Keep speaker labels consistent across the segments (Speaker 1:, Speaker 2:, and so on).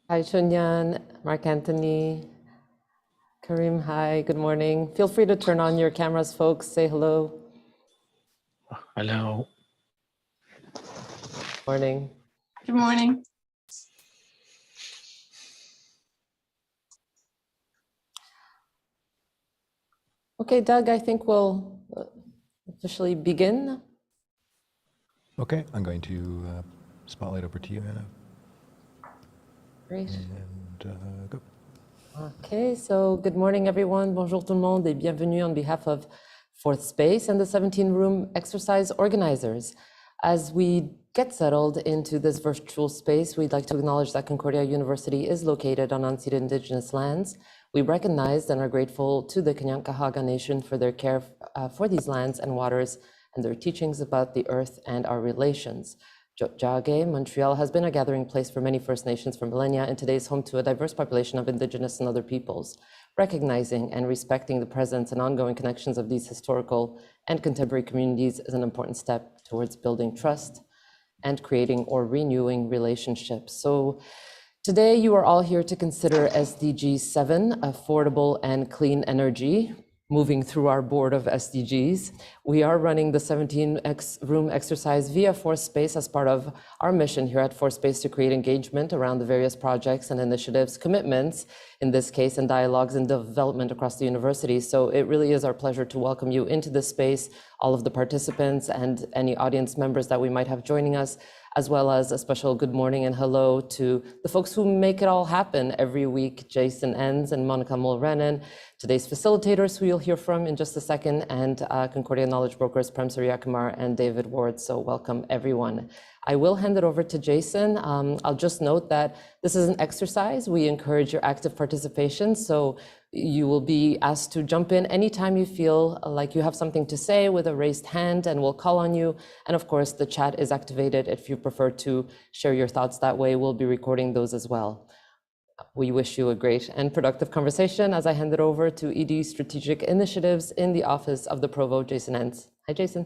Speaker 1: Hi, Chunyan, Mark Anthony, Karim, hi, good morning. Feel free to turn on your cameras, folks. Say hello.
Speaker 2: Hello.
Speaker 1: Morning.
Speaker 3: Good morning.
Speaker 1: Okay, Doug, I think we'll officially begin.
Speaker 4: Okay, I'm going to spotlight over to you, Anna.
Speaker 1: Great.
Speaker 4: And go.
Speaker 1: Okay, so good morning, everyone. Bonjour tout le monde et bienvenue on behalf of Fourth Space and the 17-room exercise organizers. As we get settled into this virtual space, we'd like to acknowledge that Concordia University is located on unceded Indigenous lands. We recognize and are grateful to the Kanyankahawga Nation for their care for these lands and waters and their teachings about the earth and our relations. Jage, Montreal has been a gathering place for many First Nations for millennia, and today is home to a diverse population of Indigenous and other peoples. Recognizing and respecting the presence and ongoing connections of these historical and contemporary communities is an important step towards building trust and creating or renewing relationships. So today you are all here to consider SDG 7, affordable and clean energy. Moving through our board of SDGs, we are running the 17-room exercise via Fourth Space as part of our mission here at Fourth Space to create engagement around the various projects and initiatives, commitments, in this case, and dialogues and development across the university. So it really is our pleasure to welcome you into this space, all of the participants and any audience members that we might have joining us, as well as a special good morning and hello to the folks who make it all happen every week, Jason Enns and Monica Mulrenan, today's facilitators, who you'll hear from in just a second, and Concordia Knowledge Brokers, Prem Suryakumar and David Ward. So welcome, everyone. I will hand it over to Jason. I'll just note that this is an exercise. We encourage your active participation. So you will be asked to jump in anytime you feel like you have something to say with a raised hand, and we'll call on you. And of course, the chat is activated if you prefer to share your thoughts that way. We'll be recording those as well. We wish you a great and productive conversation as I hand it over to ED Strategic Initiatives in the Office of the Provost, Jason Enns. Hi, Jason.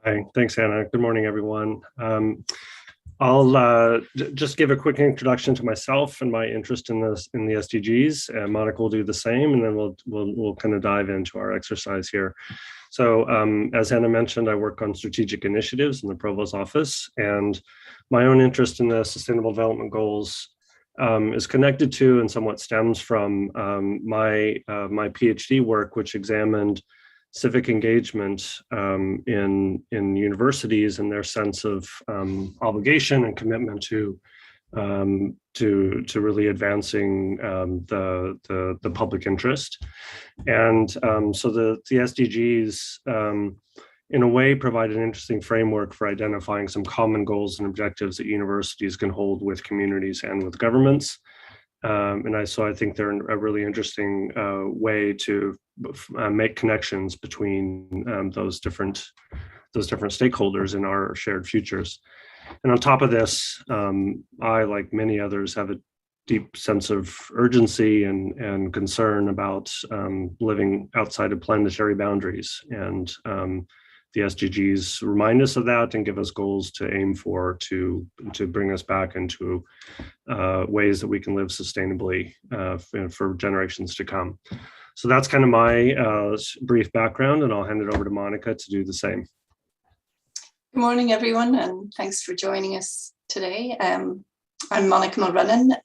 Speaker 5: Hi, thanks, Anna. Good morning, everyone. I'll just give a quick introduction to myself and my interest in the SDGs. Monica will do the same, and then we'll kind of dive into our exercise here. So as Anna mentioned, I work on strategic initiatives in the Provost's office, and my own interest in the Sustainable Development Goals is connected to and somewhat stems from my PhD work, which examined civic engagement in universities and their sense of obligation and commitment to really advancing the public interest. And so the SDGs in a way provide an interesting framework for identifying some common goals and objectives that universities can hold with communities and with governments. So I think they're a really interesting way to make connections between those different stakeholders in our shared futures. And on top of this, I, like many others, have a deep sense of urgency and concern about living outside of planetary boundaries. And the SDGs remind us of that and give us goals to aim for to bring us back into ways that we can live sustainably for generations to come. So that's kind of my brief background, and I'll hand it over to Monica to do the same.
Speaker 3: Good morning, everyone, and thanks for joining us today. I'm Monica Mulrenan,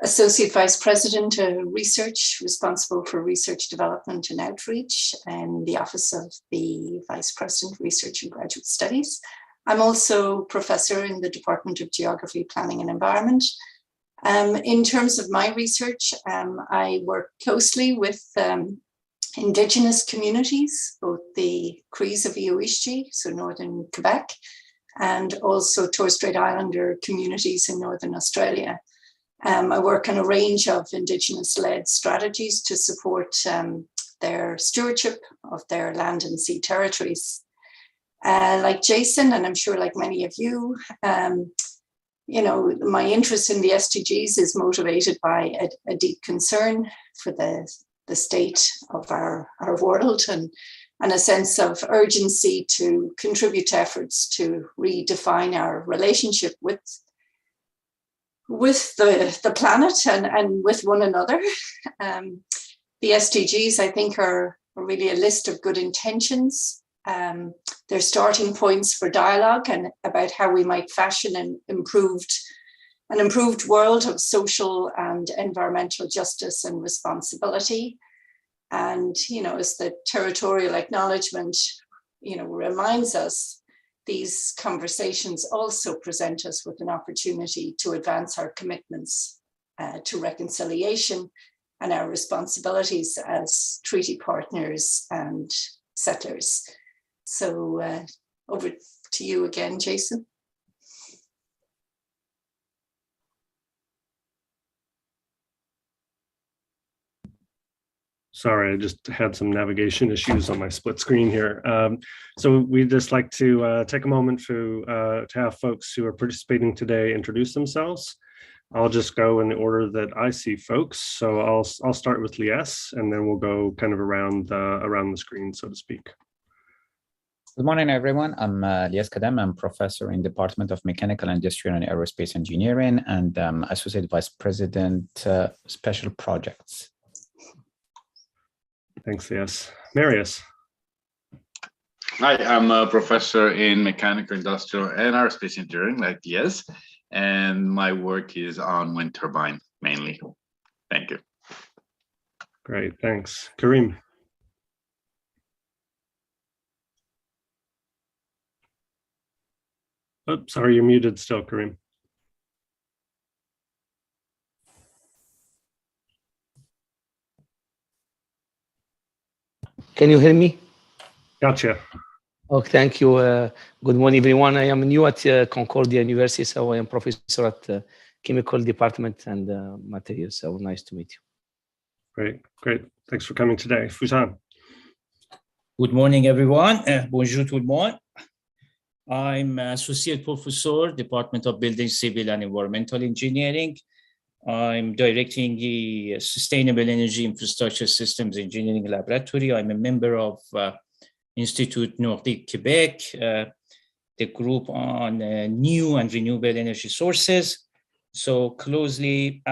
Speaker 3: Associate Vice President of Research, responsible for research development and outreach in the Office of the Vice President, Research and Graduate Studies. I'm also professor in the Department of Geography, Planning and Environment. In terms of my research, I work closely with Indigenous communities, both the Crees of Ioishti, so northern Quebec, and also Torres Strait Islander communities in Northern Australia. I work on a range of Indigenous-led strategies to support their stewardship of their land and sea territories. Like Jason, and I'm sure like many of you, my interest in the SDGs is motivated by a deep concern for the state of our world and a sense of urgency to contribute to efforts to redefine our relationship with with the planet and with one another. The SDGs, I think, are really a list of good intentions. They're starting points for dialogue and about how we might fashion an improved world of social and environmental justice and responsibility. And, as the territorial acknowledgement, reminds us, these conversations also present us with an opportunity to advance our commitments to reconciliation and our responsibilities as treaty partners and settlers. So over to you again, Jason.
Speaker 5: Sorry, I just had some navigation issues on my split screen here. So we'd just like to take a moment to have folks who are participating today introduce themselves. I'll just go in the order that I see folks. So I'll start with Lies, and then we'll go kind of around the screen, so to speak.
Speaker 2: Good morning, everyone. I'm Lies Kadem. I'm professor in Department of Mechanical, Industrial, and Aerospace Engineering, and Associate Vice President, Special Projects.
Speaker 5: Thanks, Lies. Marius.
Speaker 6: Hi, I'm a professor in Mechanical, Industrial, and Aerospace Engineering, like Lies, and my work is on wind turbine mainly. Thank you.
Speaker 5: Great, thanks. Karim. Oh, sorry, you're muted still, Karim.
Speaker 7: Can you hear me?
Speaker 5: Gotcha.
Speaker 7: Oh, thank you. Good morning, everyone. I am new at Concordia University, so I am professor at Chemical Department and Materials. So nice to meet you.
Speaker 5: Great, great. Thanks for coming today. Fusan.
Speaker 8: Good morning, everyone. Bonjour tout le monde. I'm Associate Professor, Department of Building, Civil and Environmental Engineering. I'm directing the Sustainable Energy Infrastructure Systems Engineering Laboratory. I'm a member of Institute Nordique Quebec, the group on new and renewable energy sources. So closely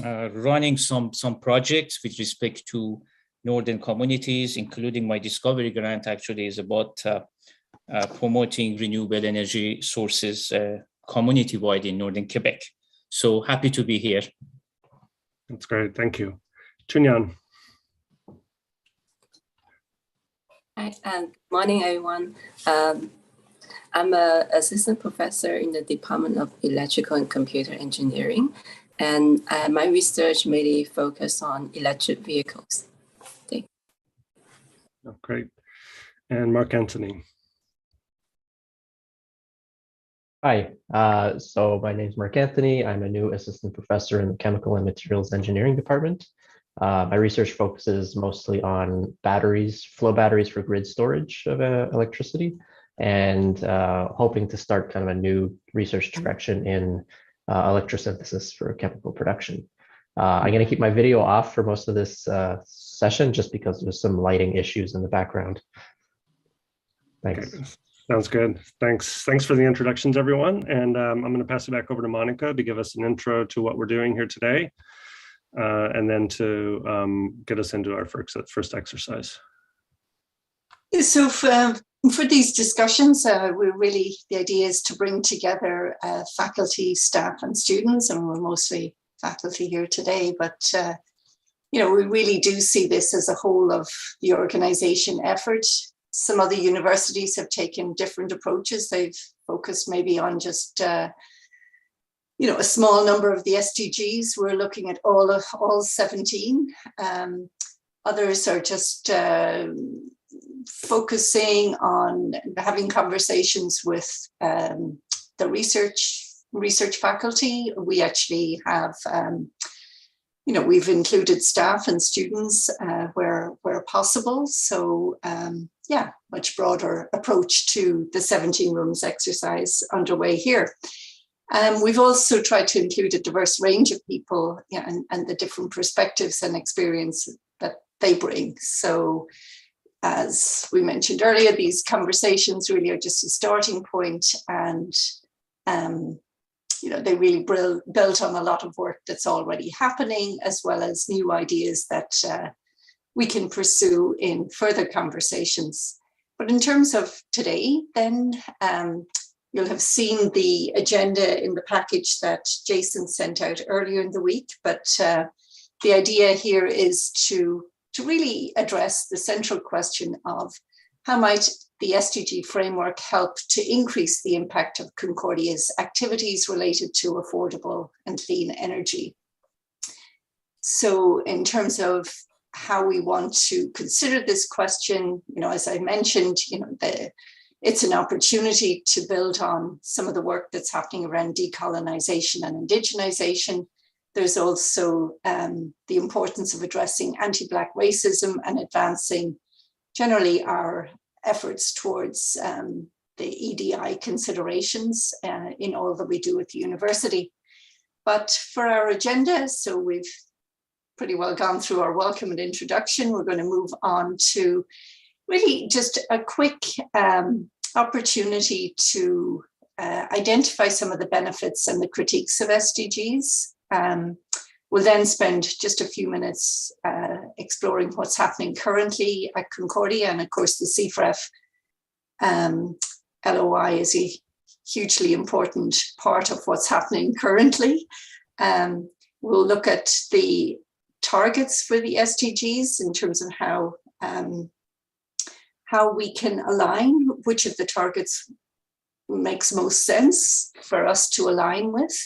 Speaker 8: running some projects with respect to northern communities, including my discovery grant actually is about promoting renewable energy sources community-wide in northern Quebec. So happy to be here.
Speaker 5: That's great, thank you. Chunyan.
Speaker 9: Hi, and good morning, everyone. I'm an assistant professor in the Department of Electrical and Computer Engineering, and my research mainly focuses on electric vehicles. Thank you.
Speaker 5: Oh, great. And Mark Anthony.
Speaker 10: Hi, so my name is Mark Anthony. I'm a new assistant professor in the Chemical and Materials Engineering Department. My research focuses mostly on batteries, flow batteries for grid storage of electricity, and hoping to start kind of a new research direction in electrosynthesis for chemical production. I'm going to keep my video off for most of this session just because there's some lighting issues in the background. Thanks.
Speaker 5: Okay. Sounds good. Thanks for the introductions, everyone. And I'm going to pass it back over to Monica to give us an intro to what we're doing here today, and then to get us into our first exercise.
Speaker 3: So for these discussions, the idea is to bring together faculty, staff, and students, and we're mostly faculty here today, but we really do see this as a whole of the organization effort. Some other universities have taken different approaches. They've focused maybe on just, a small number of the SDGs. We're looking at all 17. Others are just focusing on having conversations with the research faculty. We actually have, we've included staff and students where possible. So much broader approach to the 17 rooms exercise underway here. We've also tried to include a diverse range of people and the different perspectives and experience that they bring. So as we mentioned earlier, these conversations really are just a starting point, and they really built on a lot of work that's already happening, as well as new ideas that we can pursue in further conversations. But in terms of today, then, you'll have seen the agenda in the package that Jason sent out earlier in the week. But the idea here is to really address the central question of how might the SDG framework help to increase the impact of Concordia's activities related to affordable and clean energy. So in terms of how we want to consider this question, as I mentioned, it's an opportunity to build on some of the work that's happening around decolonization and indigenization. There's also the importance of addressing anti-Black racism and advancing generally our efforts towards the EDI considerations in all that we do at the university. But for our agenda, so we've pretty well gone through our welcome and introduction. We're going to move on to really just a quick opportunity to identify some of the benefits and the critiques of SDGs. We'll then spend just a few minutes exploring what's happening currently at Concordia. And of course, the CFREF LOI is a hugely important part of what's happening currently. We'll look at the targets for the SDGs in terms of how we can align, which of the targets makes most sense for us to align with.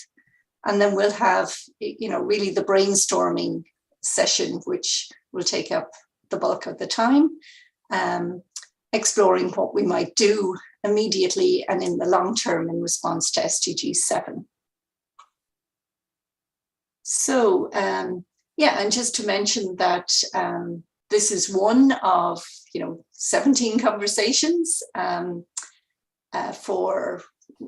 Speaker 3: And then we'll have, really the brainstorming session, which will take up the bulk of the time, exploring what we might do immediately and in the long term in response to SDG 7. So, and just to mention that this is one of, 17 conversations for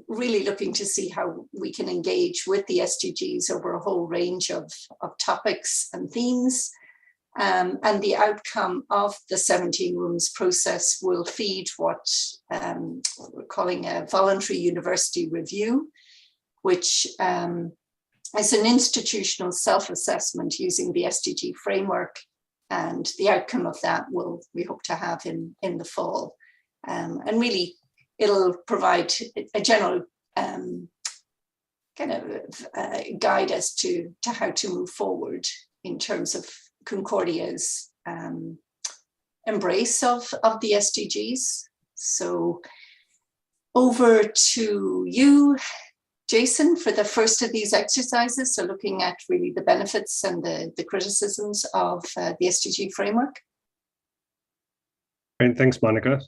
Speaker 3: really looking to see how we can engage with the SDGs over a whole range of topics and themes. And the outcome of the 17 rooms process will feed what we're calling a voluntary university review, which is an institutional self-assessment using the SDG framework. And the outcome of that we hope to have in the fall. And really, it'll provide a general guide as to how to move forward in terms of Concordia's embrace of the SDGs. So over to you, Jason, for the first of these exercises. So looking at really the benefits and the criticisms of the SDG framework.
Speaker 5: Great, thanks, Monica.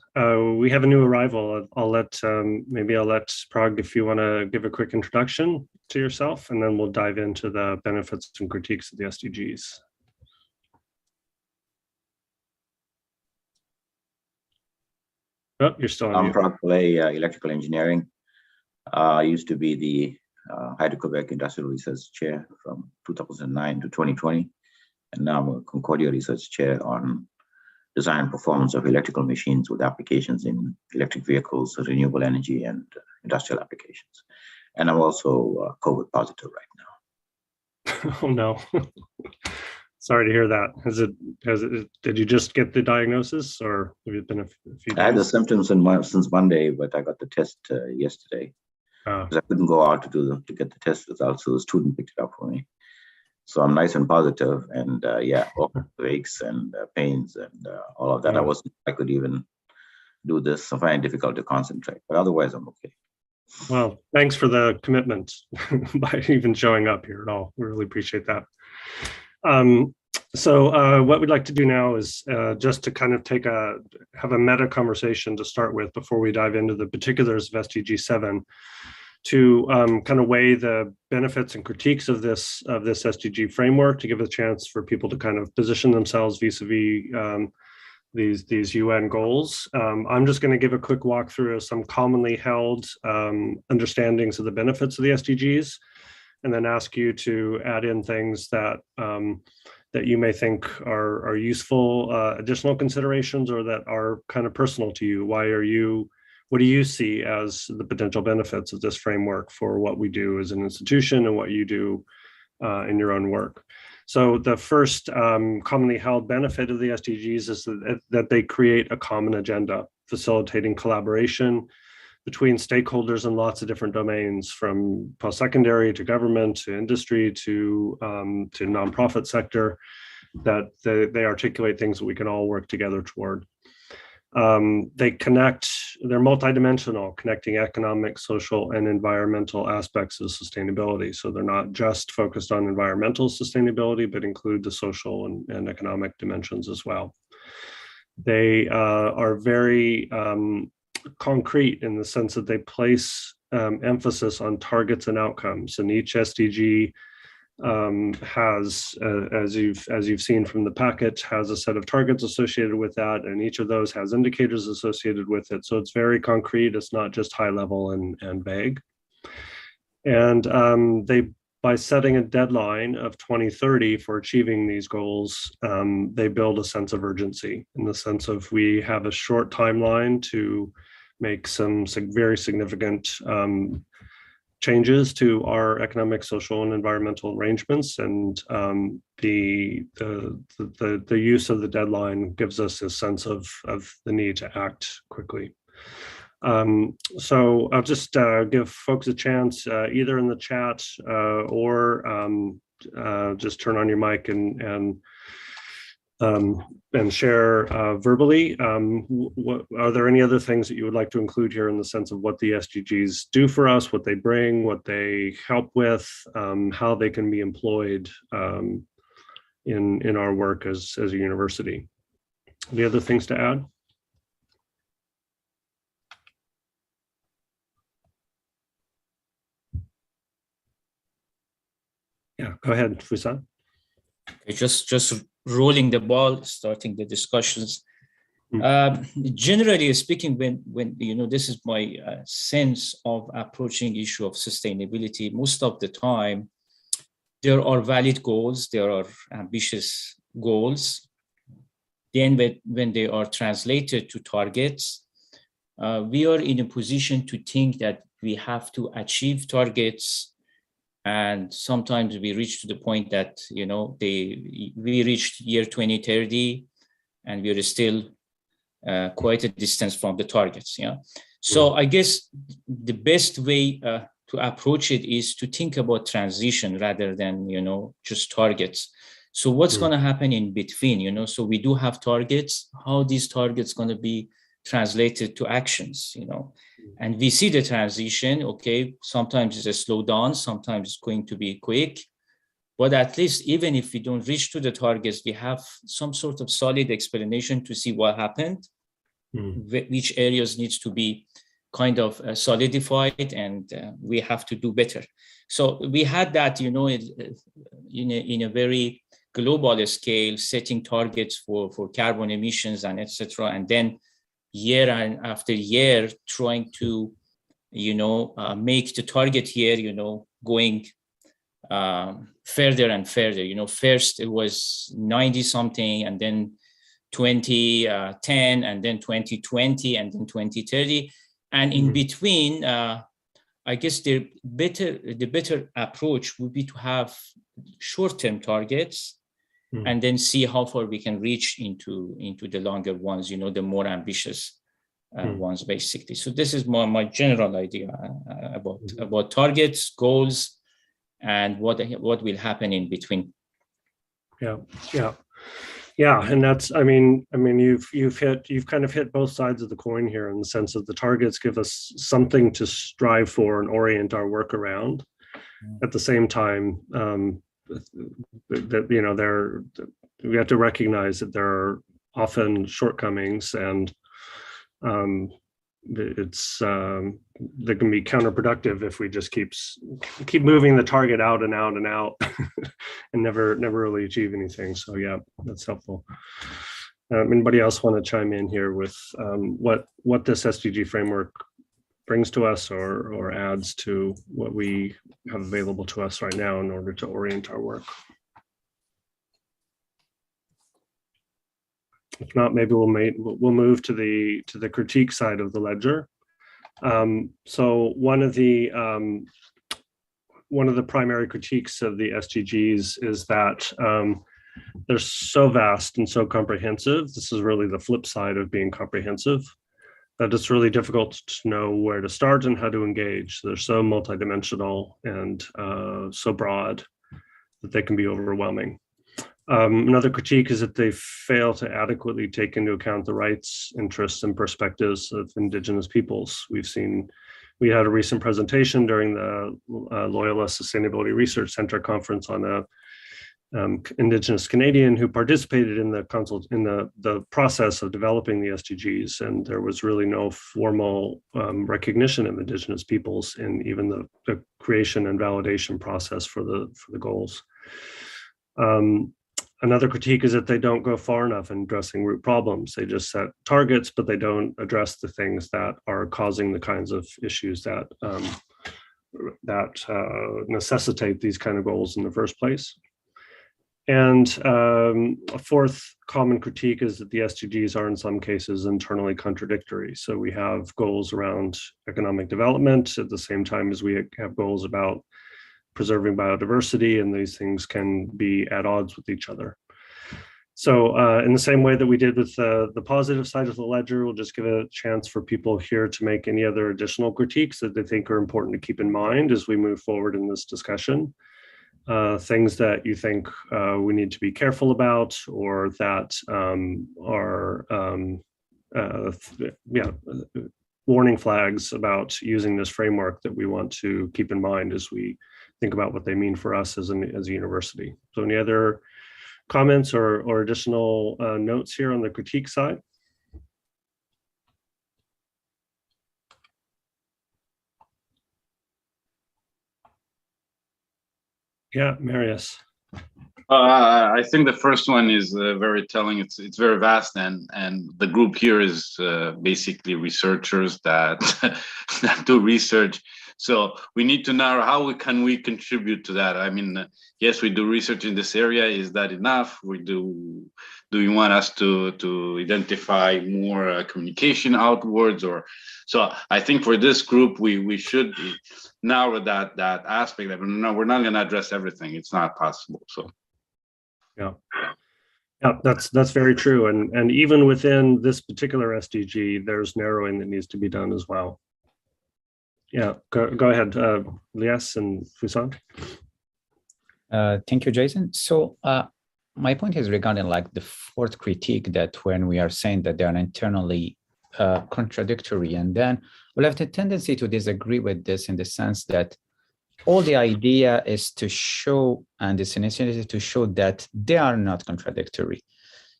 Speaker 5: We have a new arrival. I'll let Parag, if you want to give a quick introduction to yourself, and then we'll dive into the benefits and critiques of the SDGs. Oh, you're still on mute.
Speaker 11: I'm Parag Pillai, electrical engineering. I used to be the Hydro-Quebec Industrial Research Chair from 2009 to 2020, and now I'm a Concordia Research Chair on design and performance of electrical machines with applications in electric vehicles, renewable energy, and industrial applications. And I'm also COVID positive right now.
Speaker 5: Oh no! Sorry to hear that. Did you just get the diagnosis, or have it been a few days?
Speaker 11: I had the symptoms since Monday, but I got the test yesterday. Because I couldn't go out to get the test results, so the student picked it up for me. So I'm nice and positive, and all the aches and pains and all of that. I could even do this. I find it difficult to concentrate, but otherwise I'm okay.
Speaker 5: Well, thanks for the commitment by even showing up here at all. We really appreciate that. So what we'd like to do now is just to kind of have a meta conversation to start with before we dive into the particulars of SDG 7, to kind of weigh the benefits and critiques of this SDG framework, to give a chance for people to kind of position themselves vis-a-vis these UN goals. I'm just going to give a quick walkthrough of some commonly held understandings of the benefits of the SDGs, and then ask you to add in things that that you may think are useful additional considerations, or that are kind of personal to you. what do you see as the potential benefits of this framework for what we do as an institution and what you do in your own work? So the first commonly held benefit of the SDGs is that they create a common agenda, facilitating collaboration between stakeholders in lots of different domains, from post-secondary to government to industry to nonprofit sector, that they articulate things that we can all work together toward. They connect, they're multidimensional, connecting economic, social, and environmental aspects of sustainability. So they're not just focused on environmental sustainability, but include the social and economic dimensions as well. They are very concrete in the sense that they place emphasis on targets and outcomes, and each SDG has, as you've seen from the packet, has a set of targets associated with that, and each of those has indicators associated with it. So it's very concrete. It's not just high level and vague. And by setting a deadline of 2030 for achieving these goals, they build a sense of urgency, in the sense of we have a short timeline to make some very significant changes to our economic, social, and environmental arrangements, and the use of the deadline gives us a sense of the need to act quickly. So I'll just give folks a chance, either in the chat or just turn on your mic and share verbally. Are there any other things that you would like to include here in the sense of what the SDGs do for us, what they bring, what they help with, how they can be employed in our work as a university? Any other things to add? Yeah, go ahead, Fusan.
Speaker 8: Just rolling the ball, starting the discussions. Generally speaking, when this is my sense of approaching issue of sustainability, most of the time there are valid goals, there are ambitious goals. Then when they are translated to targets, we are in a position to think that we have to achieve targets. And sometimes we reach to the point that, we reached year 2030 and we are still quite a distance from the targets. Yeah. So I guess the best way to approach it is to think about transition rather than, just targets. So what's going to happen in between, so we do have targets, how these targets going to be translated to actions, and we see the transition. Okay, sometimes it's a slowdown, sometimes it's going to be quick, but at least even if we don't reach to the targets, we have some sort of solid explanation to see what happened, which areas needs to be kind of solidified, and we have to do better. So we had that, in a very global scale, setting targets for carbon emissions and etc. And then year after year trying to, make the target here, going further and further. First it was 90 something, and then 2010, and then 2020, and then 2030. And in between, I guess the better approach would be to have short-term targets, and then see how far we can reach into the longer ones, the more ambitious ones, basically. So this is my general idea about targets, goals, and what will happen in between.
Speaker 5: Yeah, and that's, I mean, you've kind of hit both sides of the coin here, in the sense that the targets give us something to strive for and orient our work around. At the same time, that we have to recognize that there are often shortcomings, and it's that can be counterproductive if we just keep moving the target out and out and out and never really achieve anything. So yeah, that's helpful. Anybody else want to chime in here with what this SDG framework brings to us or adds to what we have available to us right now in order to orient our work? If not, maybe we'll move to the critique side of the ledger. So one of the primary critiques of the SDGs is that they're so vast and so comprehensive. This is really the flip side of being comprehensive, that it's really difficult to know where to start and how to engage. They're so multidimensional and so broad that they can be overwhelming. Another critique is that they fail to adequately take into account the rights, interests, and perspectives of Indigenous peoples. We had a recent presentation during the Loyola Sustainability Research Center conference on a Indigenous Canadian who participated in the process of developing the SDGs, and there was really no formal recognition of Indigenous peoples in even the creation and validation process for the goals. Another critique is that they don't go far enough in addressing root problems. They just set targets, but they don't address the things that are causing the kinds of issues that necessitate these kind of goals in the first place. And a fourth common critique is that the SDGs are in some cases internally contradictory. So we have goals around economic development at the same time as we have goals about preserving biodiversity, and these things can be at odds with each other. So in the same way that we did with the positive side of the ledger, we'll just give a chance for people here to make any other additional critiques that they think are important to keep in mind as we move forward in this discussion. Things that you think we need to be careful about, or that are warning flags about using this framework that we want to keep in mind as we think about what they mean for us as a university. So any other comments or additional notes here on the critique side? Yeah, Marius.
Speaker 6: I think the first one is very telling. It's very vast, and the group here is basically researchers that that do research. So we need to know how can we contribute to that. I mean, yes, we do research in this area. Is that enough? Do you want us to identify more communication outwards, or so? I think for this group, we should narrow that aspect. No, we're not going to address everything. It's not possible. So.
Speaker 5: Yeah, that's very true. And even within this particular SDG, there's narrowing that needs to be done as well. Yeah, go ahead, Lias and Fusan.
Speaker 2: Thank you, Jason. So my point is regarding like the fourth critique, that when we are saying that they are internally contradictory, and then we'll have the tendency to disagree with this in the sense that all the idea is to show, and this initiative to show that they are not contradictory,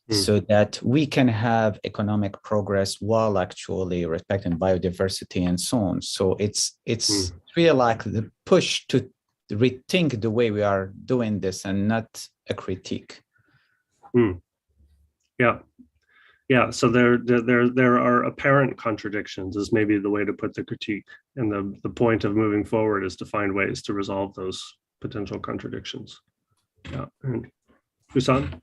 Speaker 2: so that we can have economic progress while actually respecting biodiversity and so on. So it's really like the push to rethink the way we are doing this and not a critique.
Speaker 5: Yeah, so there are apparent contradictions is maybe the way to put the critique, and the point of moving forward is to find ways to resolve those potential contradictions. Yeah, and Fusan?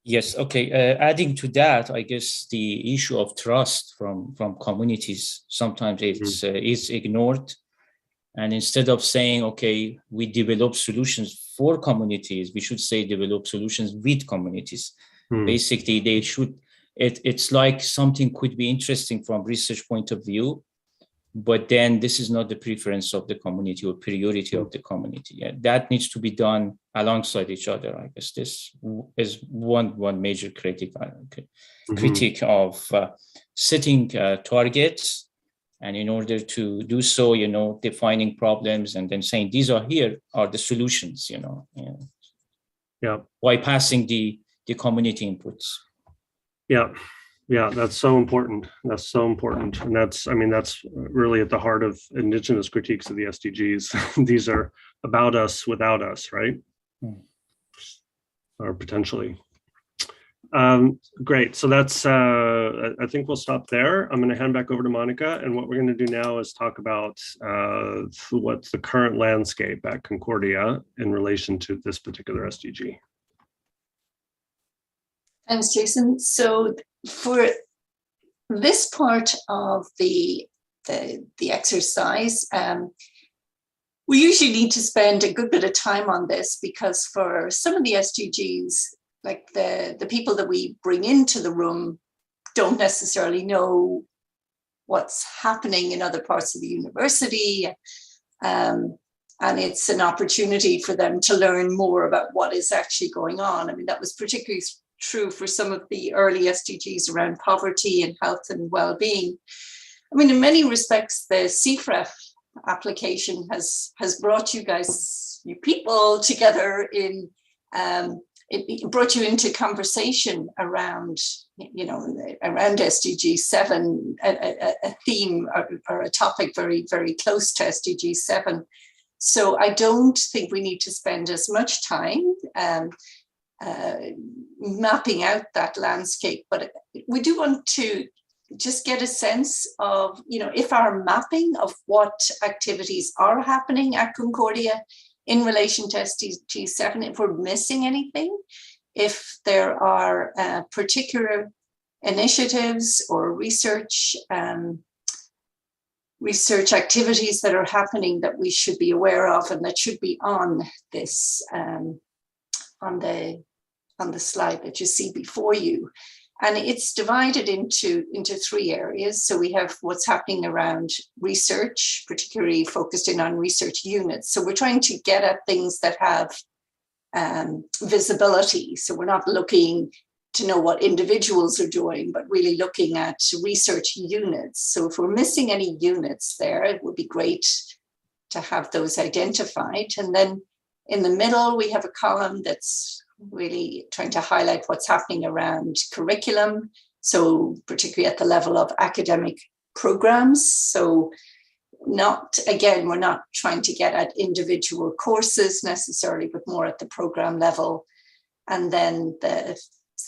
Speaker 8: Yes, okay. Adding to that, I guess the issue of trust from communities, sometimes it's ignored. And instead of saying, okay, we develop solutions for communities, we should say develop solutions with communities. Basically, they should, it's like something could be interesting from research point of view, but then this is not the preference of the community or priority of the community. Yeah, that needs to be done alongside each other. I guess this is one major critique of setting targets, and in order to do so, defining problems and then saying these are the solutions. Bypassing the community inputs.
Speaker 5: Yeah, that's so important. And that's really at the heart of Indigenous critiques of the SDGs. These are about us without us, right? Or potentially. Great, so that's, I think we'll stop there. I'm gonna hand back over to Monica, and what we're gonna do now is talk about what's the current landscape at Concordia in relation to this particular SDG.
Speaker 3: Thanks, Jason. So for this part of the the exercise. We usually need to spend a good bit of time on this because for some of the SDGs, like the people that we bring into the room don't necessarily know what's happening in other parts of the university. And it's an opportunity for them to learn more about what is actually going on. I mean, that was particularly true for some of the early SDGs around poverty and health and well-being. I mean, in many respects, the CFREF application has brought you guys, you people together in, it brought you into conversation around, you know, around SDG 7, a theme or a topic very, very close to SDG 7. So I don't think we need to spend as much time mapping out that landscape, but we do want to just get a sense of, you know, if our mapping of what activities are happening at Concordia in relation to SDG 7, if we're missing anything, if there are particular initiatives or research activities that are happening that we should be aware of and that should be on this on the slide that you see before you. And it's divided into 3 areas. So we have what's happening around research, particularly focused in on research units. So we're trying to get at things that have visibility. So we're not looking to know what individuals are doing, but really looking at research units. So if we're missing any units there, it would be great to have those identified. And then in the middle, we have a column that's really trying to highlight what's happening around curriculum. So particularly at the level of academic programs. So we're not trying to get at individual courses necessarily, but more at the program level. And then the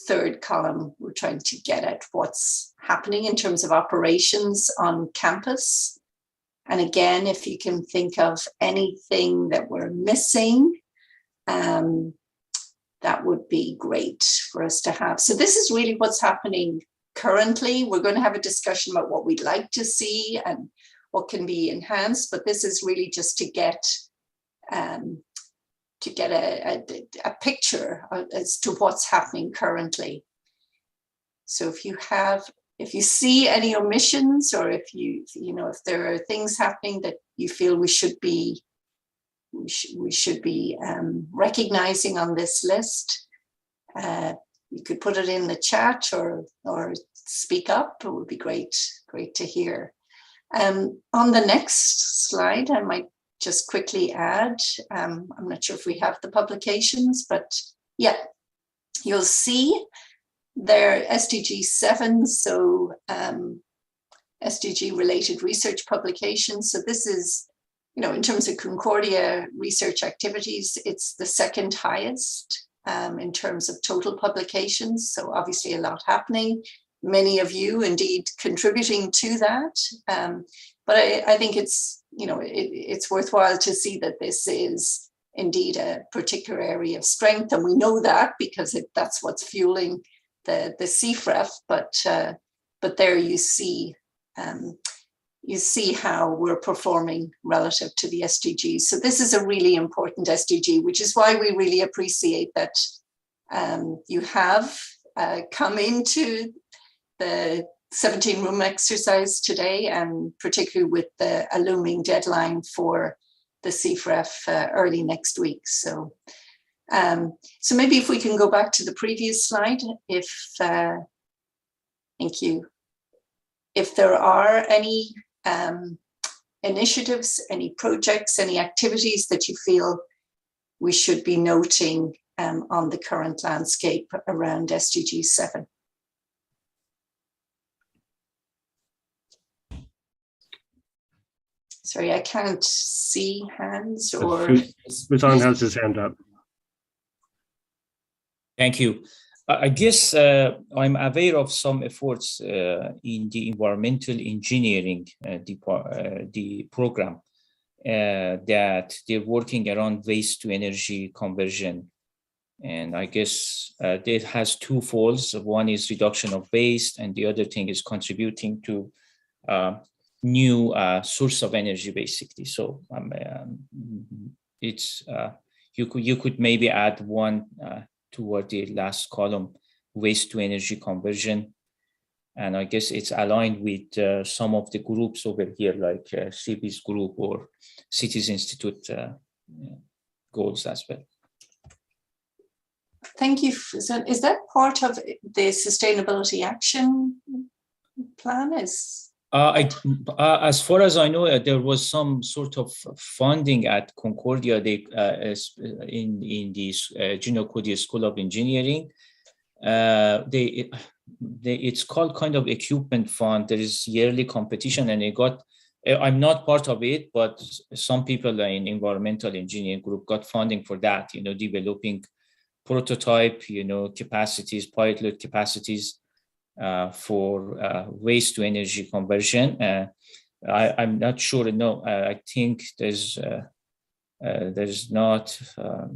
Speaker 3: third column, we're trying to get at what's happening in terms of operations on campus. And again, if you can think of anything that we're missing, that would be great for us to have. So this is really what's happening currently. We're going to have a discussion about what we'd like to see and what can be enhanced, but this is really just to get a picture as to what's happening currently. So if you see any omissions, or if if there are things happening that you feel we should be recognizing on this list, you could put it in the chat or speak up. It would be great to hear. On the next slide, I might just quickly add, I'm not sure if we have the publications, but yeah, you'll see there SDG 7, so SDG related research publications. So this is, in terms of Concordia research activities, it's the second highest in terms of total publications. So obviously a lot happening, many of you indeed contributing to that. But I think it's, it's worthwhile to see that this is indeed a particular area of strength. And we know that because that's what's fueling the CFREF, but there you see how we're performing relative to the SDGs. So this is a really important SDG, which is why we really appreciate that you have come into the 17-room exercise today, and particularly with a looming deadline for the CFREF early next week. So maybe if we can go back to the previous slide, thank you. If there are any initiatives, any projects, any activities that you feel we should be noting on the current landscape around SDG 7. Sorry, I can't see hands or...
Speaker 5: Busan has his hand up.
Speaker 8: Thank you. I guess I'm aware of some efforts in the environmental engineering the program that they're working around waste to energy conversion. And I guess that has two folds. One is reduction of waste, and the other thing is contributing to new source of energy, basically. So it's you could maybe add one toward the last column, waste to energy conversion. And I guess it's aligned with some of the groups over here, like CB's group or Cities Institute goals as well.
Speaker 3: Thank you. So is that part of the Sustainability Action Plan?
Speaker 8: As far as I know, there was some sort of funding at Concordia in the Junior Concordia School of Engineering. It's called kind of equipment fund. There is yearly competition, and I'm not part of it, but some people in environmental engineering group got funding for that, developing prototype, capacities, pilot capacities for waste to energy conversion. I'm not sure. No, I think there's not a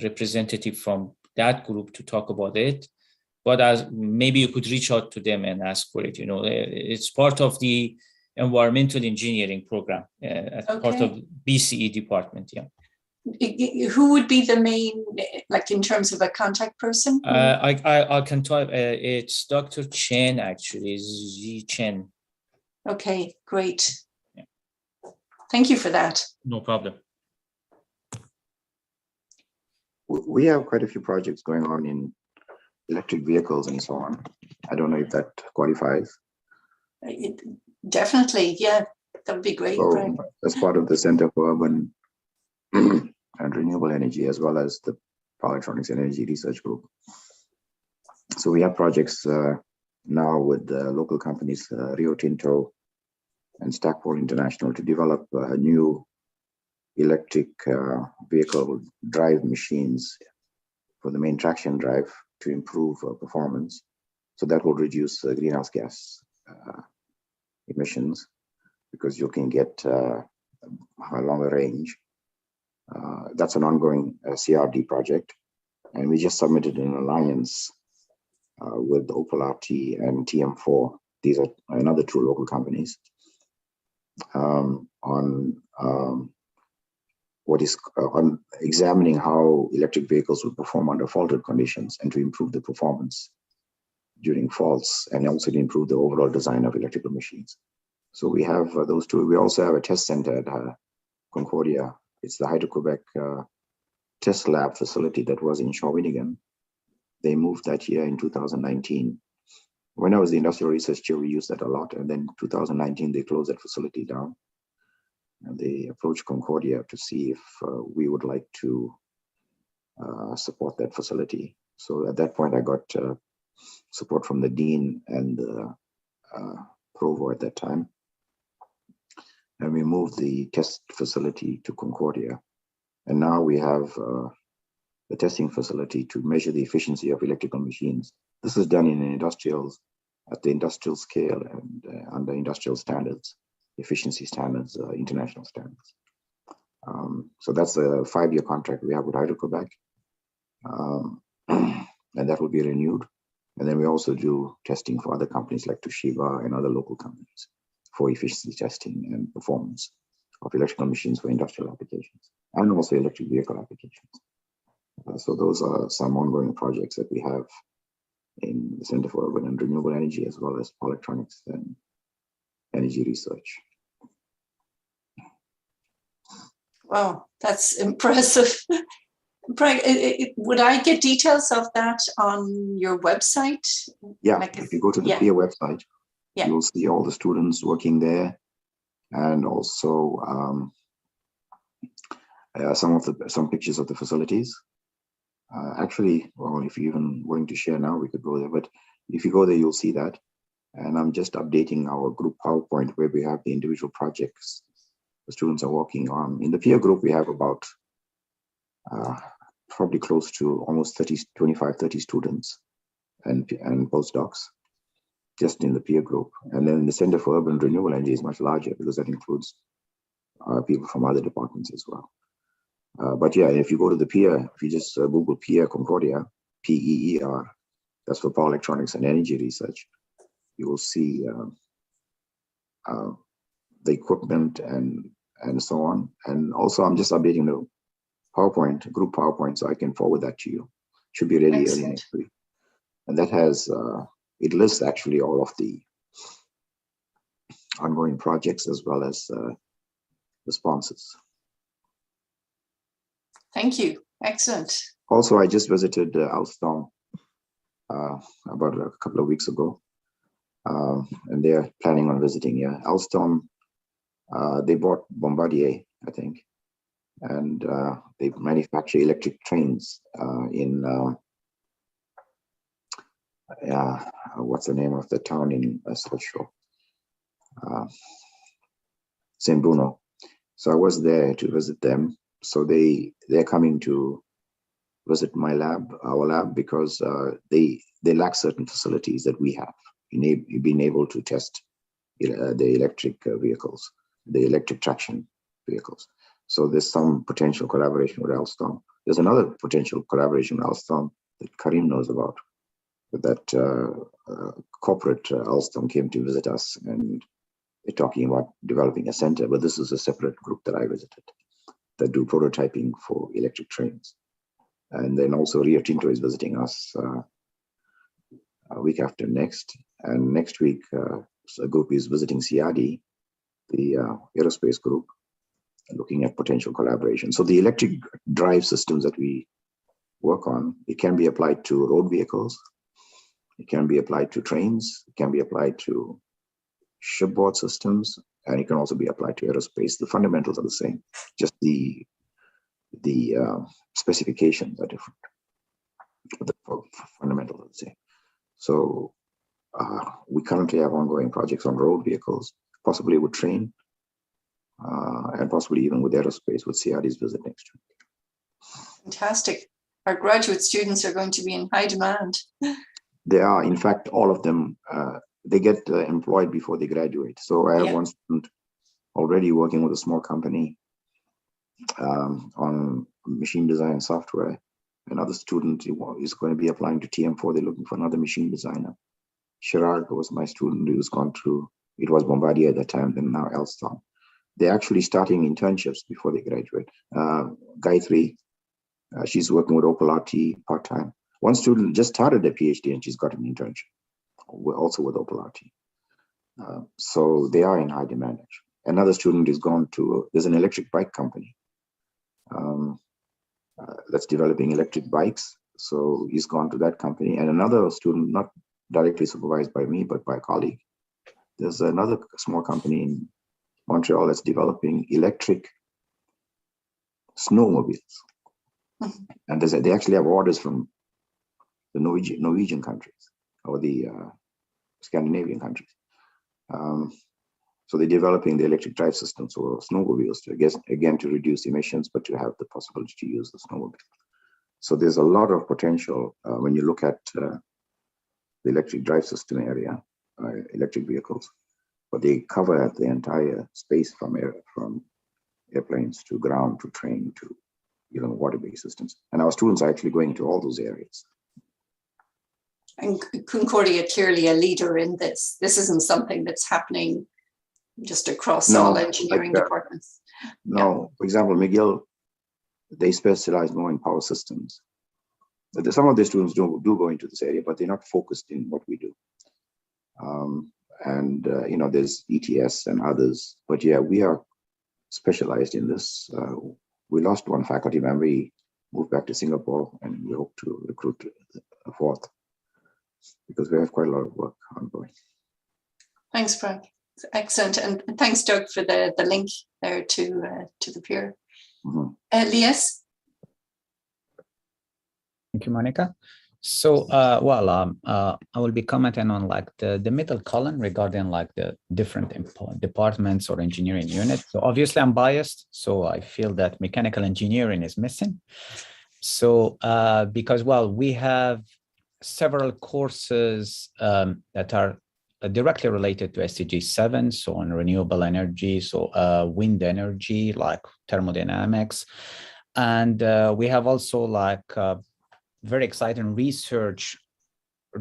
Speaker 8: representative from that group to talk about it. But maybe you could reach out to them and ask for it. It's part of the environmental engineering program, part of BCE department. Yeah.
Speaker 3: Who would be the main, like in terms of a contact person?
Speaker 8: I can type. It's Dr. Chen, actually, Z Chen.
Speaker 3: Okay, great. Yeah. Thank you for that.
Speaker 8: No problem.
Speaker 11: We have quite a few projects going on in electric vehicles and so on. I don't know if that qualifies.
Speaker 3: Definitely, yeah, that would be great.
Speaker 11: So, as part of the Center for Urban and Renewable Energy, as well as the Power Electronics and Energy Research Group. So we have projects now with local companies, Rio Tinto and Stackpole International, to develop new electric vehicle drive machines for the main traction drive to improve performance. So that will reduce greenhouse gas emissions, because you can get a longer range. That's an ongoing CRD project, and we just submitted an alliance with Opel RT and TM4. These are another two local companies on examining how electric vehicles will perform under faulted conditions, and to improve the performance during faults, and also to improve the overall design of electrical machines. So we have those two. We also have a test center at Concordia. It's the Hydro-Quebec test lab facility that was in Shawinigan. They moved that year in 2019. When I was the industrial research chair, we used that a lot. And then 2019, they closed that facility down. And they approached Concordia to see if we would like to support that facility. So at that point, I got support from the dean and the provo at that time. And we moved the test facility to Concordia. And now we have the testing facility to measure the efficiency of electrical machines. This is done in industrials, at the industrial scale, and under industrial standards, efficiency standards, international standards. So that's a 5-year contract we have with Hydro-Quebec, and that will be renewed. And then we also do testing for other companies like Toshiba and other local companies for efficiency testing and performance of electrical machines for industrial applications and also electric vehicle applications. So those are some ongoing projects that we have in the Center for Urban and Renewable Energy, as well as Power Electronics and Energy Research.
Speaker 3: Wow, that's impressive. Would I get details of that on your website?
Speaker 11: Yeah, if you go to the PIA website, you will see all the students working there, and also some pictures of the facilities. Actually, well, if you're even willing to share now, we could go there. But if you go there, you'll see that. And I'm just updating our group PowerPoint where we have the individual projects the students are working on. In the peer group, we have about probably close to almost 25, 30 students and postdocs just in the peer group. And then the Center for Urban Renewable Energy is much larger, because that includes people from other departments as well. But yeah, if you go to the PEER, if you just Google PEER Concordia, PEER, that's for Power Electronics and Energy Research, you will see the equipment and so on. And also I'm just updating the PowerPoint, group PowerPoint, so I can forward that to you. Should be ready early next week. And that has, it lists actually all of the ongoing projects as well as the sponsors.
Speaker 3: Thank you. Excellent.
Speaker 11: Also, I just visited Alstom about a couple of weeks ago, and they're planning on visiting here. Alstom, they bought Bombardier, I think, and they manufacture electric trains in, what's the name of the town in South Shore? St. Bruno. So I was there to visit them. So they're coming to visit my lab, our lab, because they lack certain facilities that we have. Being able to test the electric vehicles, the electric traction vehicles. So there's some potential collaboration with Alstom. There's another potential collaboration with Alstom that Karim knows about. That corporate Alstom came to visit us, and they're talking about developing a center, but this is a separate group that I visited that do prototyping for electric trains. And then also Rio Tinto is visiting us a week after next. And next week, a group is visiting CRD, the aerospace group, looking at potential collaboration. So the electric drive systems that we work on, it can be applied to road vehicles. It can be applied to trains. It can be applied to shipboard systems, and it can also be applied to aerospace. The fundamentals are the same, just the specifications are different. The fundamentals are the same. So we currently have ongoing projects on road vehicles, possibly with train, and possibly even with aerospace, with CRD's visit next week.
Speaker 3: Fantastic. Our graduate students are going to be in high demand.
Speaker 11: They are, in fact, all of them, they get employed before they graduate. So I have one student already working with a small company on machine design software. Another student is going to be applying to TM4. They're looking for another machine designer. Chirag was my student who's gone through, it was Bombardier at that time, then now Alstom. They're actually starting internships before they graduate. Gayatri, she's working with Opel RT part-time. One student just started a PhD and she's got an internship, also with Opel RT. So they are in high demand, actually. Another student is gone to, there's an electric bike company that's developing electric bikes. So he's gone to that company. And another student, not directly supervised by me, but by a colleague. There's another small company in Montreal that's developing electric snowmobiles. And they actually have orders from the Norwegian countries or the Scandinavian countries. So they're developing the electric drive systems for snowmobiles to, again, to reduce emissions, but to have the possibility to use the snowmobile. So there's a lot of potential when you look at the electric drive system area, electric vehicles, but they cover the entire space from airplanes to ground to train to water-based systems. And our students are actually going to all those areas.
Speaker 3: And Concordia clearly a leader in this. This isn't something that's happening just across all engineering departments.
Speaker 11: No, for example, McGill, they specialize more in power systems. Some of the students do go into this area, but they're not focused in what we do. There's ETS and others, but yeah, we are specialized in this. We lost one faculty member. We moved back to Singapore, and we hope to recruit a fourth because we have quite a lot of work ongoing.
Speaker 3: Thanks, Frank. Excellent, and thanks, Doug, for the link there to the peer. Elias?
Speaker 2: Thank you, Monica. So, I will be commenting on the middle column regarding the different departments or engineering units. So obviously I'm biased, so I feel that mechanical engineering is missing. So because, we have several courses that are directly related to SDG 7, so on renewable energy, so wind energy, like thermodynamics. And we have also very exciting research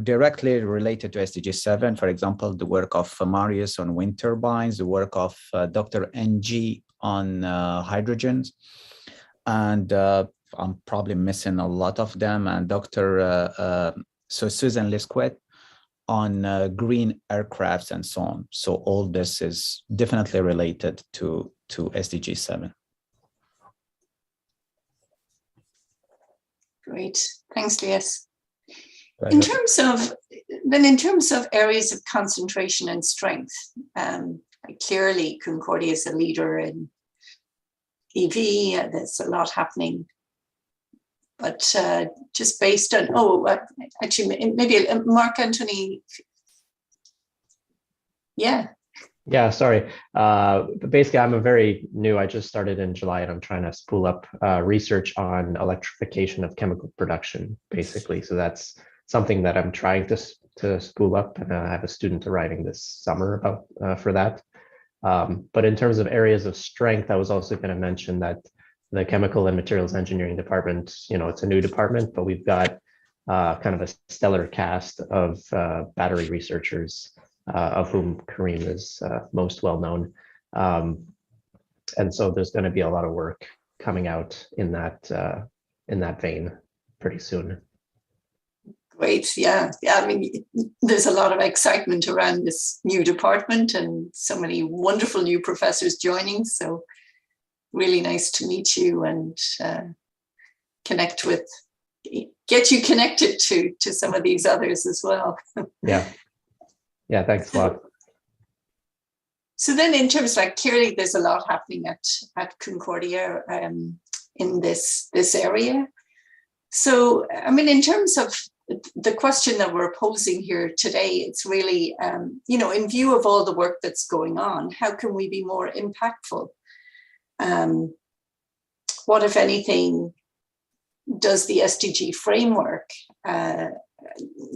Speaker 2: directly related to SDG 7, for example, the work of Marius on wind turbines, the work of Dr. NG on hydrogens, and I'm probably missing a lot of them, and so Susan Lisquet on green aircrafts and so on. So all this is definitely related to SDG 7.
Speaker 3: Great, thanks, Lias. In terms of areas of concentration and strength, clearly Concordia is a leader in EV. There's a lot happening, but just based on actually maybe Mark Anthony.
Speaker 10: Yeah, sorry. Basically, I'm I just started in July, and I'm trying to spool up research on electrification of chemical production, basically. So that's something that I'm trying to spool up, and I have a student arriving this summer about for that. But in terms of areas of strength, I was also going to mention that the Chemical and Materials Engineering department, it's a new department, but we've got kind of a stellar cast of battery researchers, of whom Kareem is most well known. And so there's going to be a lot of work coming out in that vein pretty soon.
Speaker 3: Great, yeah. I mean, there's a lot of excitement around this new department and so many wonderful new professors joining. So really nice to meet you and get you connected to some of these others as well.
Speaker 10: Yeah, thanks a lot.
Speaker 3: So then in terms of clearly there's a lot happening at Concordia in this area. So, I mean, in terms of the question that we're posing here today, it's really, in view of all the work that's going on, how can we be more impactful? What, if anything, does the SDG framework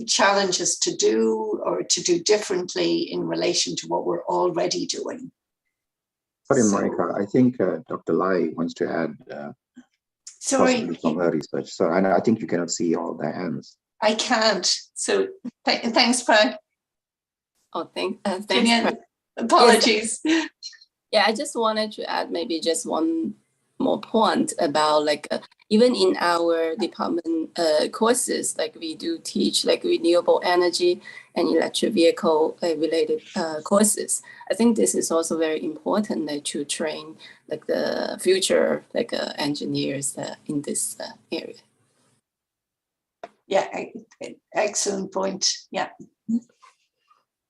Speaker 3: challenge us to do or to do differently in relation to what we're already doing?
Speaker 11: Sorry, Monica, I think Dr. Lai wants to add
Speaker 3: sorry
Speaker 11: from her research. So I think you cannot see all the hands.
Speaker 3: I can't. So thanks, Prag.
Speaker 9: Oh, thanks.
Speaker 3: Apologies.
Speaker 9: Yes. Yeah, I just wanted to add maybe just one more point about even in our department courses, we do teach renewable energy and electric vehicle related courses. I think this is also very important to train the future engineers in this area.
Speaker 3: Yeah, excellent point. Yeah.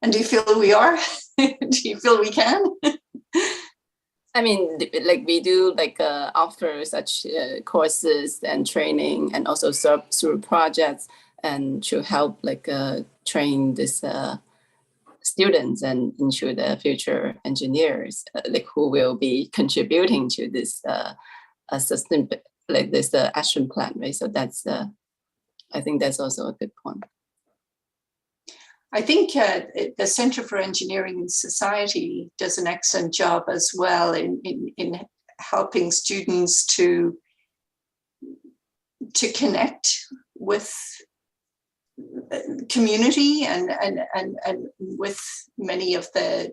Speaker 3: And do you feel we are? Do you feel we can?
Speaker 9: I mean, we do offer such courses and training, and also through projects, and to help train these students and ensure the future engineers who will be contributing to this system, this action plan, right? So that's I think that's also a good point.
Speaker 3: I think the Center for Engineering and Society does an excellent job as well in helping students to connect with community and with many of the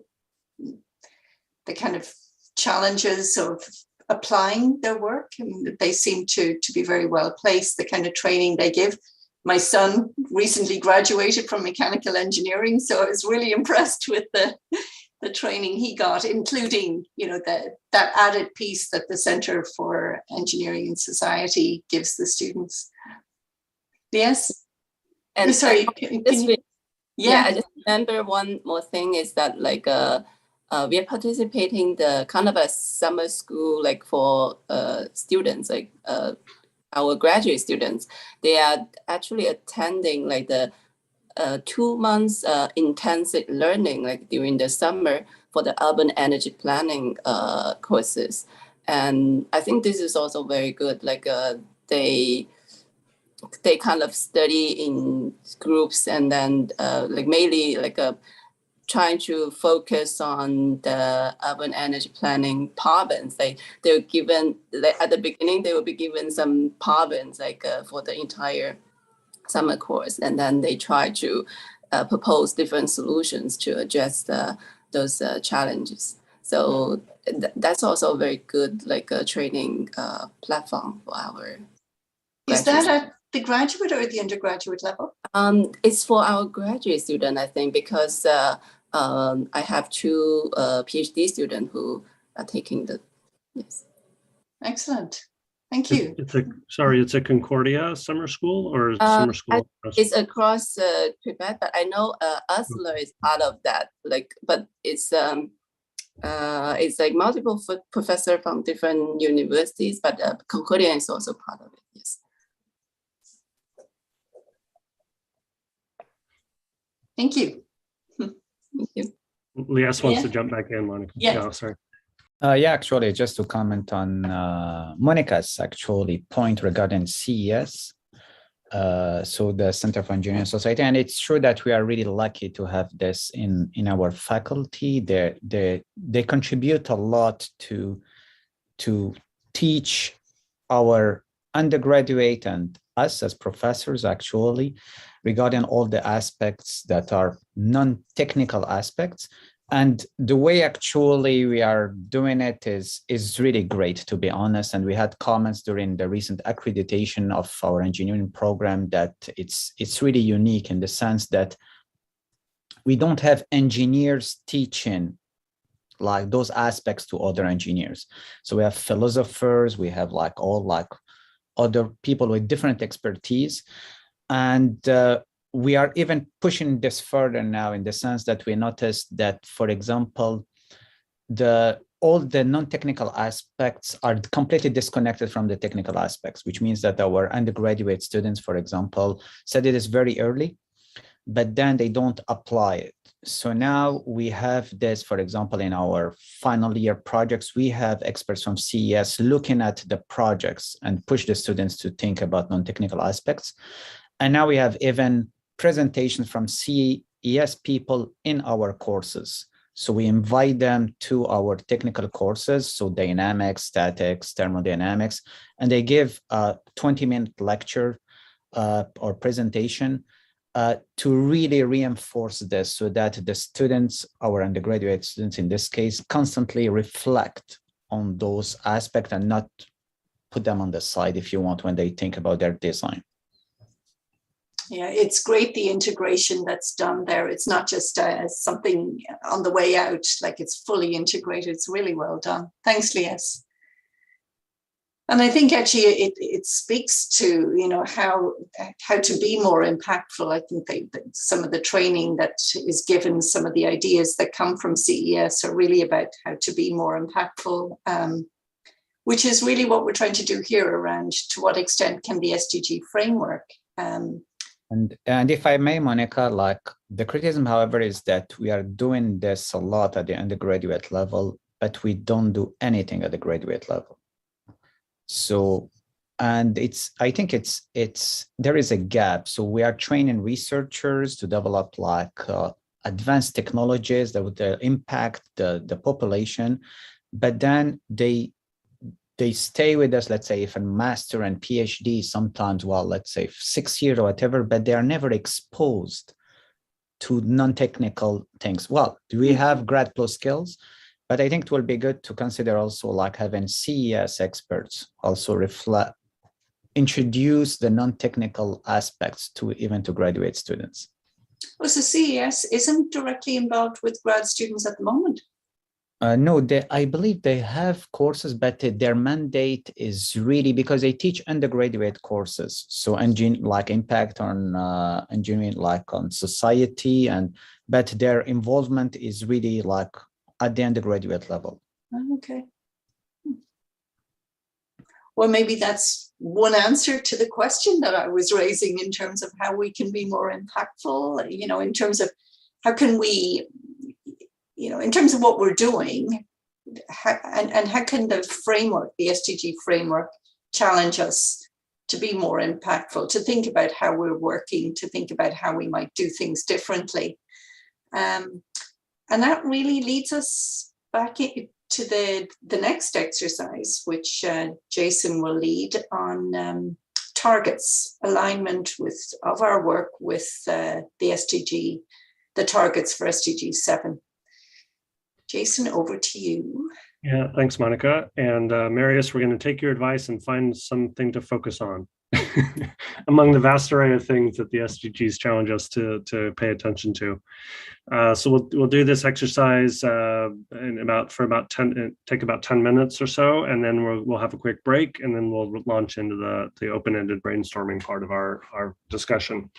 Speaker 3: kind of challenges of applying their work, and they seem to be very well placed. The kind of training they give. My son recently graduated from mechanical engineering, so I was really impressed with the training he got, including that added piece that the Center for Engineering and Society gives the students. Yes.
Speaker 9: And
Speaker 3: sorry.
Speaker 9: Yeah, I just remember one more thing is that we are participating the kind of a summer school for students, our graduate students. They are actually attending the 2 months intensive learning during the summer for the urban energy planning courses. And I think this is also very good. They kind of study in groups, and then mainly trying to focus on the urban energy planning problems. They were given at the beginning. They will be given some problems for the entire summer course, and then they try to propose different solutions to address those challenges. So that's also a very good training platform for our
Speaker 3: Is that at the graduate or the undergraduate level?
Speaker 9: It's for our graduate student, I think, because I have two PhD students who are taking the, yes.
Speaker 3: Excellent. Thank you.
Speaker 5: It's a Concordia summer school or summer school?
Speaker 9: It's across Quebec, but I know Oslo is part of that. But it's like multiple professors from different universities, but Concordia is also part of it. Yes.
Speaker 3: Thank you.
Speaker 9: Thank you.
Speaker 5: Lias wants to jump back in, Monica.
Speaker 3: Yeah.
Speaker 5: Sorry.
Speaker 2: Yeah, actually, just to comment on Monica's actually point regarding CES, so the Center for Engineering Society, and it's true that we are really lucky to have this in our faculty. They contribute a lot to teach our undergraduate and us as professors actually regarding all the aspects that are non-technical aspects. And the way actually we are doing it is really great, to be honest. And we had comments during the recent accreditation of our engineering program that it's really unique in the sense that we don't have engineers teaching like those aspects to other engineers. So we have philosophers, we have other people with different expertise. And we are even pushing this further now in the sense that we noticed that, for example, all the non-technical aspects are completely disconnected from the technical aspects, which means that our undergraduate students, for example, said it is very early, but then they don't apply it. So now we have this, for example, in our final year projects, we have experts from CES looking at the projects and push the students to think about non-technical aspects. And now we have even presentations from CES people in our courses. So we invite them to our technical courses, so dynamics, statics, thermodynamics, and they give a 20-minute lecture or presentation to really reinforce this so that the students, our undergraduate students in this case, constantly reflect on those aspects and not put them on the side, if you want, when they think about their design.
Speaker 3: Yeah, it's great, the integration that's done there. It's not just something on the way out, like it's fully integrated. It's really well done. Thanks, Lias. And I think actually it speaks to, you know, how to be more impactful. I think that some of the training that is given, some of the ideas that come from CES are really about how to be more impactful, which is really what we're trying to do here around to what extent can the SDG framework.
Speaker 2: And if I may, Monica, like the criticism, however, is that we are doing this a lot at the undergraduate level, but we don't do anything at the graduate level. So, and I think there is a gap. So we are training researchers to develop like advanced technologies that would impact the population, but then they stay with us, let's say, if a master and PhD sometimes, well, let's say 6 years or whatever, but they are never exposed to non-technical things. Well, do we have grad plus skills? But I think it will be good to consider also like having CES experts also introduce the non-technical aspects to even to graduate students.
Speaker 3: Well, so CES isn't directly involved with grad students at the moment.
Speaker 2: No, I believe they have courses, but their mandate is really because they teach undergraduate courses. So like impact on engineering, like on society, but their involvement is really like at the undergraduate level.
Speaker 3: Okay. Well, maybe that's one answer to the question that I was raising in terms of how we can be more impactful, you know, in terms of how can we, you know, in terms of what we're doing, and how can the framework, the SDG framework, challenge us to be more impactful, to think about how we're working, to think about how we might do things differently. And that really leads us back to the next exercise, which Jason will lead on targets, alignment of our work with the SDG, the targets for SDG 7. Jason, over to you.
Speaker 5: Yeah, thanks, Monica. And Marius, we're going to take your advice and find something to focus on among the vast array of things that the SDGs challenge us to pay attention to. So we'll do this exercise take about 10 minutes or so, and then we'll have a quick break, and then we'll launch into the open-ended brainstorming part of our discussion.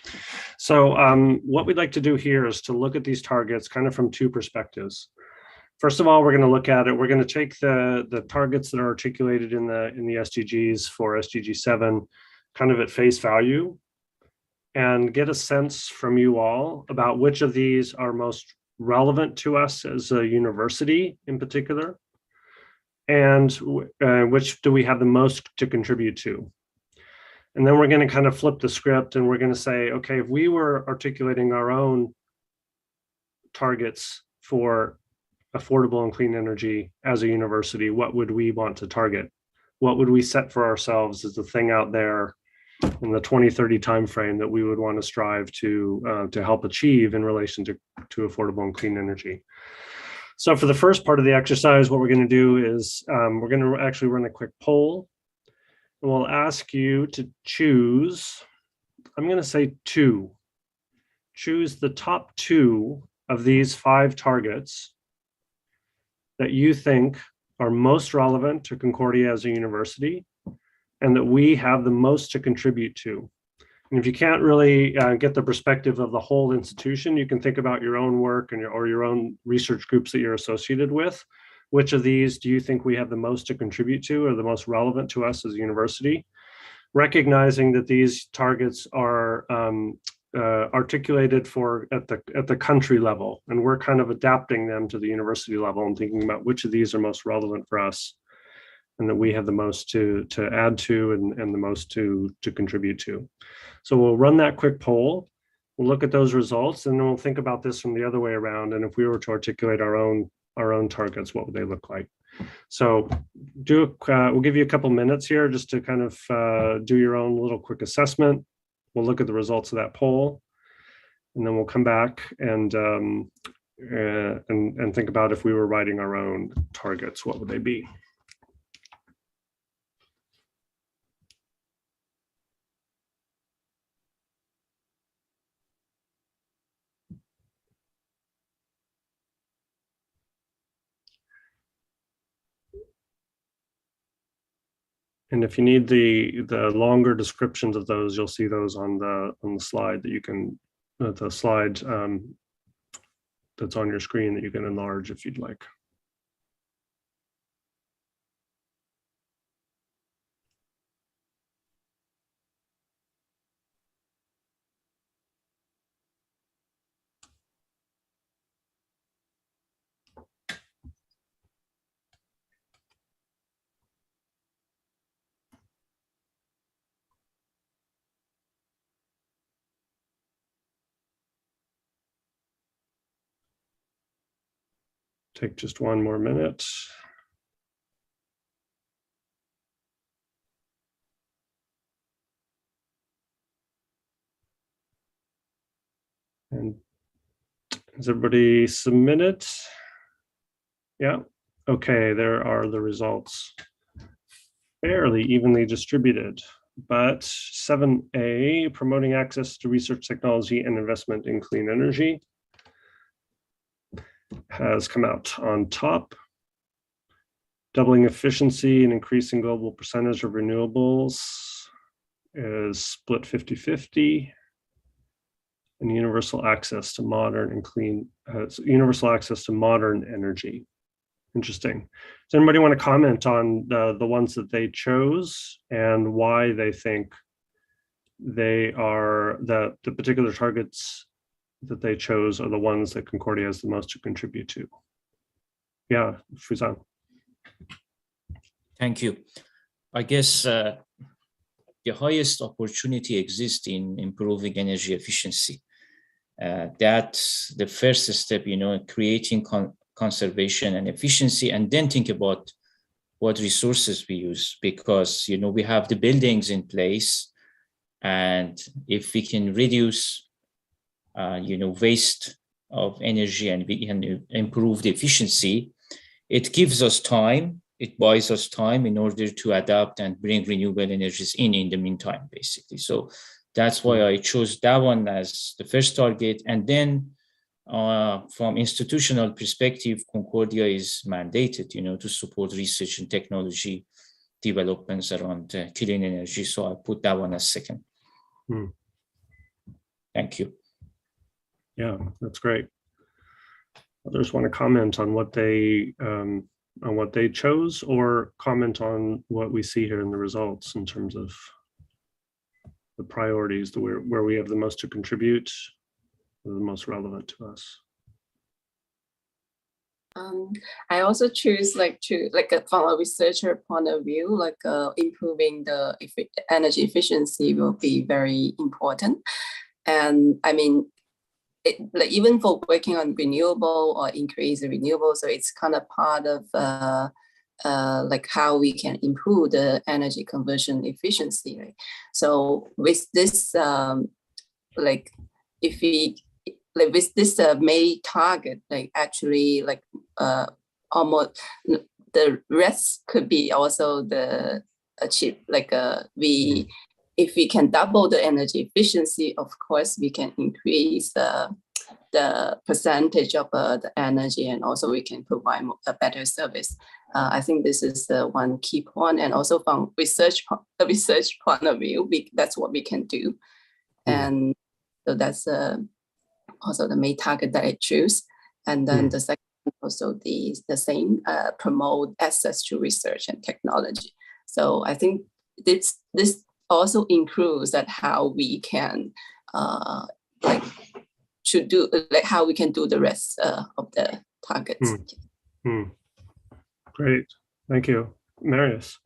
Speaker 5: So what we'd like to do here is to look at these targets kind of from two perspectives. First of all, we're going to look at it. We're going to take the targets that are articulated in the SDGs for SDG 7 kind of at face value and get a sense from you all about which of these are most relevant to us as a university in particular, and which do we have the most to contribute to. And then we're going to kind of flip the script and we're going to say, okay, if we were articulating our own targets for affordable and clean energy as a university, what would we want to target? What would we set for ourselves as the thing out there in the 2030 timeframe that we would want to strive to help achieve in relation to affordable and clean energy? So for the first part of the exercise, what we're going to do is we're going to actually run a quick poll. And we'll ask you to choose, I'm going to say two. Choose the top two of these 5 targets that you think are most relevant to Concordia as a university and that we have the most to contribute to. And if you can't really get the perspective of the whole institution, you can think about your own work and or your own research groups that you're associated with. Which of these do you think we have the most to contribute to or the most relevant to us as a university? Recognizing that these targets are articulated at the country level, and we're kind of adapting them to the university level and thinking about which of these are most relevant for us and that we have the most to add to and the most to contribute to. So we'll run that quick poll. We'll look at those results, and then we'll think about this from the other way around. And if we were to articulate our own targets, what would they look like? So we'll give you a couple minutes here just to kind of do your own little quick assessment. We'll look at the results of that poll, and then we'll come back and think about if we were writing our own targets, what would they be? And if you need the longer descriptions of those, you'll see those on the slide that you can, the slide that's on your screen that you can enlarge if you'd like. Take just one more minute. And has everybody submitted? Yeah, okay, there are the results. Fairly evenly distributed, but 7A, promoting access to research technology and investment in clean energy, has come out on top. Doubling efficiency and increasing global percentage of renewables is split 50-50. And universal access to modern and clean, universal access to modern energy. Interesting. Does anybody want to comment on the ones that they chose and why they think they are, the particular targets that they chose are the ones that Concordia has the most to contribute to? Yeah, Fuzan.
Speaker 8: Thank you. I guess the highest opportunity exists in improving energy efficiency. That's the first step, creating conservation and efficiency, and then think about what resources we use, because, we have the buildings in place, And if we can reduce, waste of energy and we can improve the efficiency, it gives us time, it buys us time in order to adapt and bring renewable energies in the meantime, basically. So that's why I chose that one as the first target. And then from institutional perspective, Concordia is mandated, to support research and technology developments around clean energy. So I put that one as second. Thank you.
Speaker 5: Yeah, that's great. Others want to comment on what they chose, or comment on what we see here in the results in terms of the priorities, where we have the most to contribute, or the most relevant to us.
Speaker 9: I also choose from a researcher point of view, improving the energy efficiency will be very important. And I mean, even for working on renewable or increase the renewable, so it's kind of part of how we can improve the energy conversion efficiency. Right? So with this, if we with this main target, almost the rest could be also the achieve. If we can double the energy efficiency, of course, we can increase the percentage of the energy, and also we can provide a better service. I think this is one key point, and also from research point of view, that's what we can do. And so that's also the main target that I choose. And then the second, also the same, promote access to research and technology. So I think this also includes that how we can how we can do the rest of the targets.
Speaker 5: Great, thank you. Marius.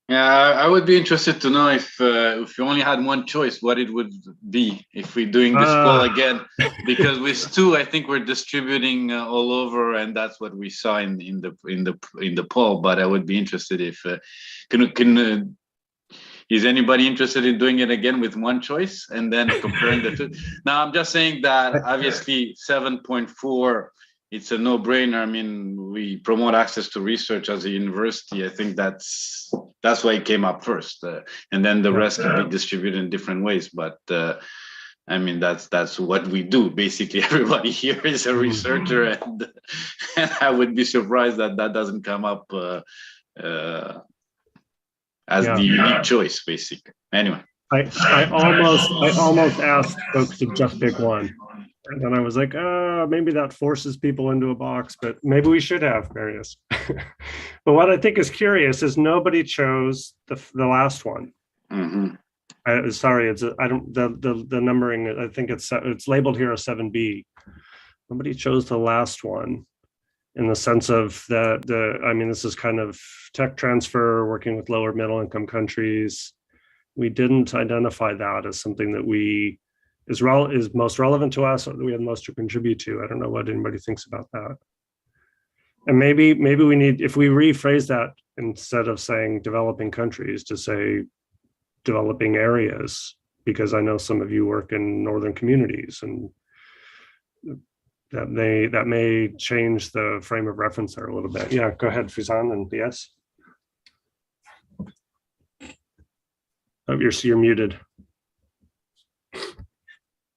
Speaker 6: Yeah, I would be interested to know if you only had one choice, what it would be if we're doing this poll again. Because with two, I think we're distributing all over, and that's what we saw in the poll. But I would be interested if is anybody interested in doing it again with one choice and then comparing the two? Now, I'm just saying that obviously 7.4. It's a no-brainer. I mean, we promote access to research as a university. I think that's why it came up first, and then the rest can be distributed in different ways. But I mean, that's what we do. Basically, everybody here is a researcher, and I would be surprised that doesn't come up as the unique choice. Basically, anyway.
Speaker 5: I almost asked folks to just pick one. And then I was like, maybe that forces people into a box, but maybe we should have, Marius. But what I think is curious is nobody chose the last one. Sorry, the numbering. I think it's labeled here as 7B. Nobody chose the last one, in the sense of that I mean, this is kind of tech transfer, working with lower middle income countries. We didn't identify that as something that is most relevant to us, or that we have most to contribute to. I don't know what anybody thinks about that. And maybe we need, if we rephrase that, instead of saying developing countries, to say developing areas, because I know some of you work in northern communities, and that may change the frame of reference there a little bit. Yeah, go ahead, Fuzan, and yes. Oh, you're muted.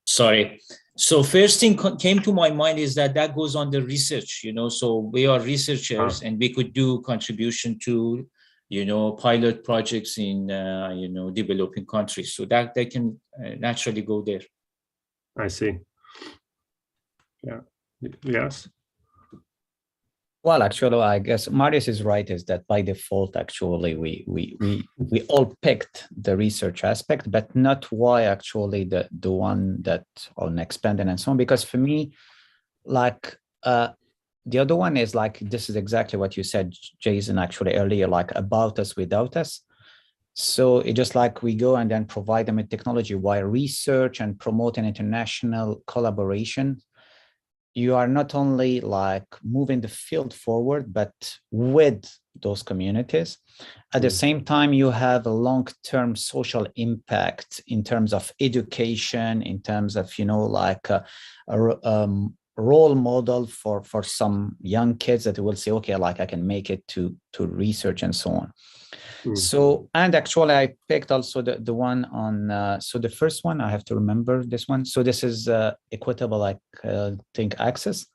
Speaker 8: Sorry. So first thing came to my mind is that goes on the research, so we are researchers and we could do contribution to, pilot projects in, developing countries. So that they can naturally go there.
Speaker 5: I see. Yeah. Yes.
Speaker 2: Well, actually, I guess Marius is right, is that by default, actually, we all picked the research aspect, but not why actually the one that on expanded and so on. Because for me, the other one is this is exactly what you said, Jason, actually earlier, about us, without us. So it's just we go and then provide them with technology, while research and promoting international collaboration, you are not only moving the field forward, but with those communities. At the same time, you have a long-term social impact in terms of education, in terms of, like a role model for some young kids that will say, okay, like I can make it to research and so on. So, and actually I picked also the one on, so the first one, I have to remember this one. So this is equitable, like think access.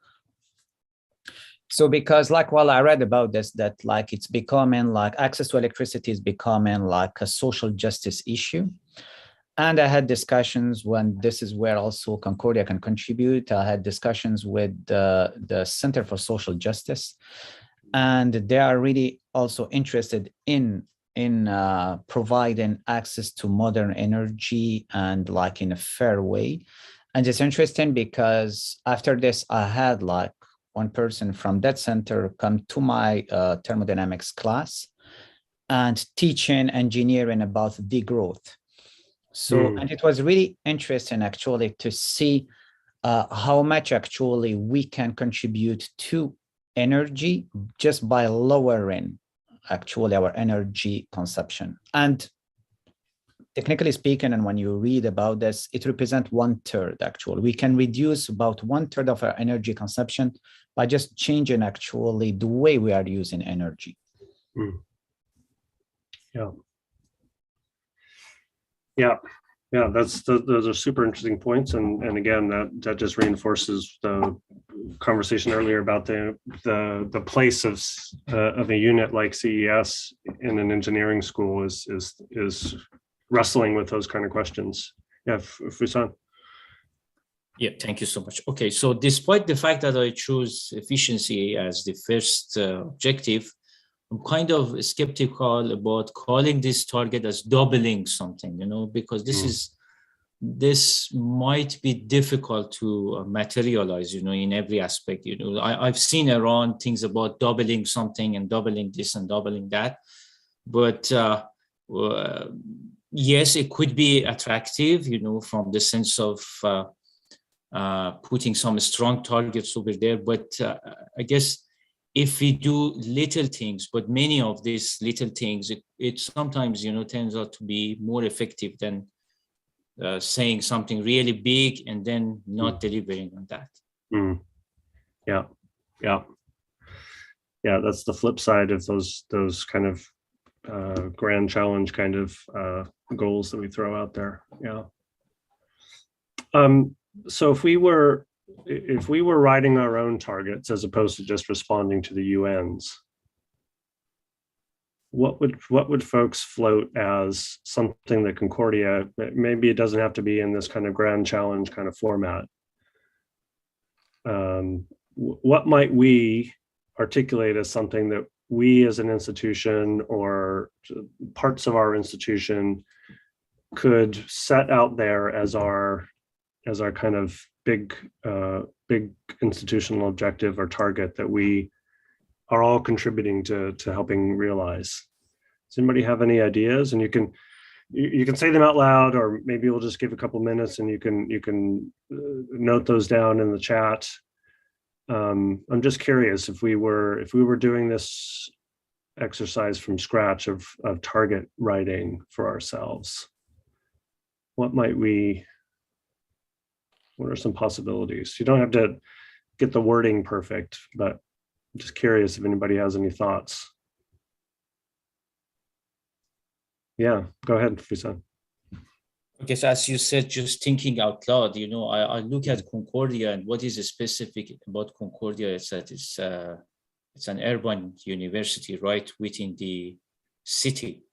Speaker 2: So because like, well, I read about this, that like it's becoming like access to electricity is becoming like a social justice issue. And I had discussions when this is where also Concordia can contribute. I had discussions with the Center for Social Justice, and they are really also interested in providing access to modern energy and like in a fair way. And it's interesting because after this, I had like one person from that center come to my thermodynamics class and teaching engineering about degrowth. So, and it was really interesting actually to see how much actually we can contribute to energy just by lowering actually our energy consumption. And technically speaking, and when you read about this, it represents 1/3 actually. We can reduce about 1/3 of our energy consumption by just changing actually the way we are using energy.
Speaker 5: Yeah, those are super interesting points, and again, that just reinforces the conversation earlier about the place of a unit like CES in an engineering school is wrestling with those kind of questions. Yeah, Fusan.
Speaker 8: Yeah, thank you so much. Okay, so despite the fact that I chose efficiency as the first objective, I'm kind of skeptical about calling this target as doubling something, because this might be difficult to materialize, in every aspect. I've seen around things about doubling something and doubling this and doubling that, but yes, it could be attractive, from the sense of putting some strong targets over there. But I guess if we do little things, but many of these little things, it sometimes, turns out to be more effective than saying something really big and then not delivering on that.
Speaker 5: Yeah, that's the flip side of those kind of grand challenge kind of goals that we throw out there. Yeah. So if we were writing our own targets as opposed to just responding to the UN's, what would folks float as something that Concordia, maybe it doesn't have to be in this kind of grand challenge kind of format. What might we articulate as something that we as an institution or parts of our institution could set out there as our kind of big institutional objective or target that we are all contributing to helping realize? Does anybody have any ideas? And you can say them out loud, or maybe we'll just give a couple minutes and you can note those down in the chat. I'm just curious, if we were doing this exercise from scratch of target writing for ourselves, what are some possibilities? You don't have to get the wording perfect, but I'm just curious if anybody has any thoughts. Yeah, go ahead, Fusan.
Speaker 8: Okay, so as you said, just thinking out loud, I look at Concordia, and what is specific about Concordia is that it's an urban university right within the city.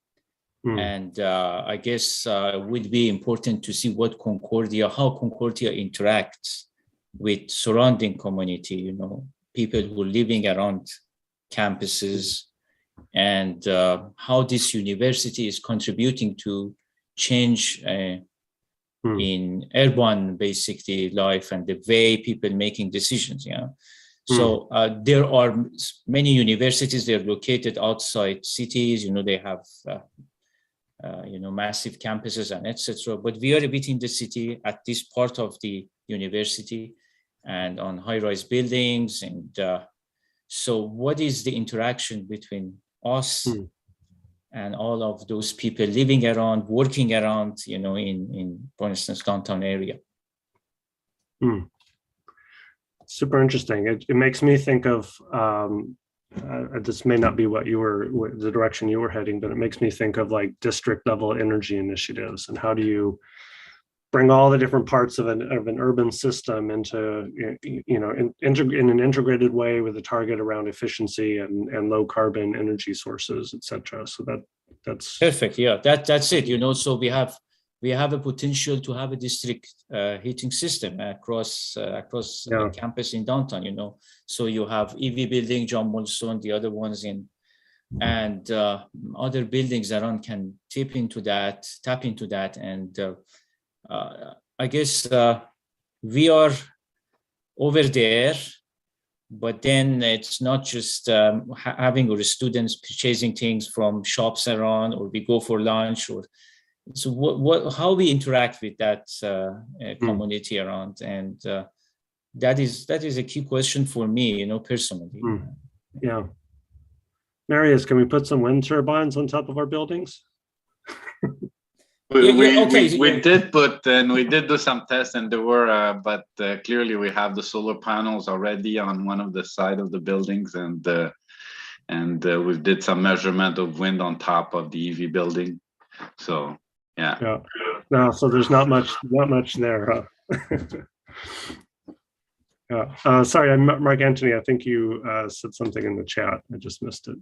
Speaker 8: And I guess it would be important to see how Concordia interacts with surrounding community, people who are living around campuses, and how this university is contributing to change in urban basically life and the way people making decisions. So there are many universities, they're located outside cities, they have massive campuses and etc. But we are within the city at this part of the university and on high-rise buildings. And so what is the interaction between us and all of those people living around, working around, in for instance, downtown area.
Speaker 5: Super interesting. It makes me think of, this may not be the direction you were heading, but it makes me think of like district level energy initiatives, and how do you bring all the different parts of an urban system into, in an integrated way with a target around efficiency and low carbon energy sources, et cetera. So that's
Speaker 8: perfect. Yeah, that's it. So we have a potential to have a district heating system across the campus in downtown. So you have EV building, John Molson, the other ones and other buildings around can tap into that, and I guess we are over there, but then it's not just having our students purchasing things from shops around, or we go for lunch, or so how we interact with that community around, and that is a key question for me, personally.
Speaker 5: Yeah. Marius, can we put some wind turbines on top of our buildings?
Speaker 6: We did do some tests, and there were, but clearly we have the solar panels already on one of the side of the buildings, and we did some measurement of wind on top of the EV building. So yeah.
Speaker 5: No, so there's not much there, huh? Sorry, Mark Anthony, I think you said something in the chat. I just missed it.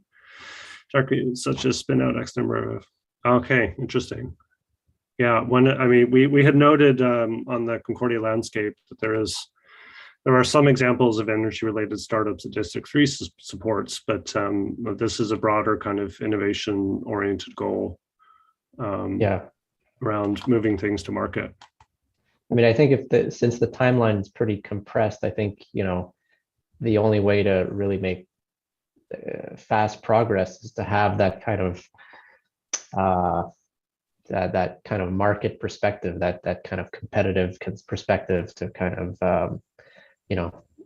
Speaker 5: Such as spin out X number of. Okay, interesting. Yeah, we had noted on the Concordia landscape that there are some examples of energy-related startups that District 3 supports, but this is a broader kind of innovation-oriented goal. Around moving things to market.
Speaker 10: I mean, I think since the timeline is pretty compressed, I think the only way to really make fast progress is to have that kind of that kind of market perspective, that kind of competitive perspective to kind of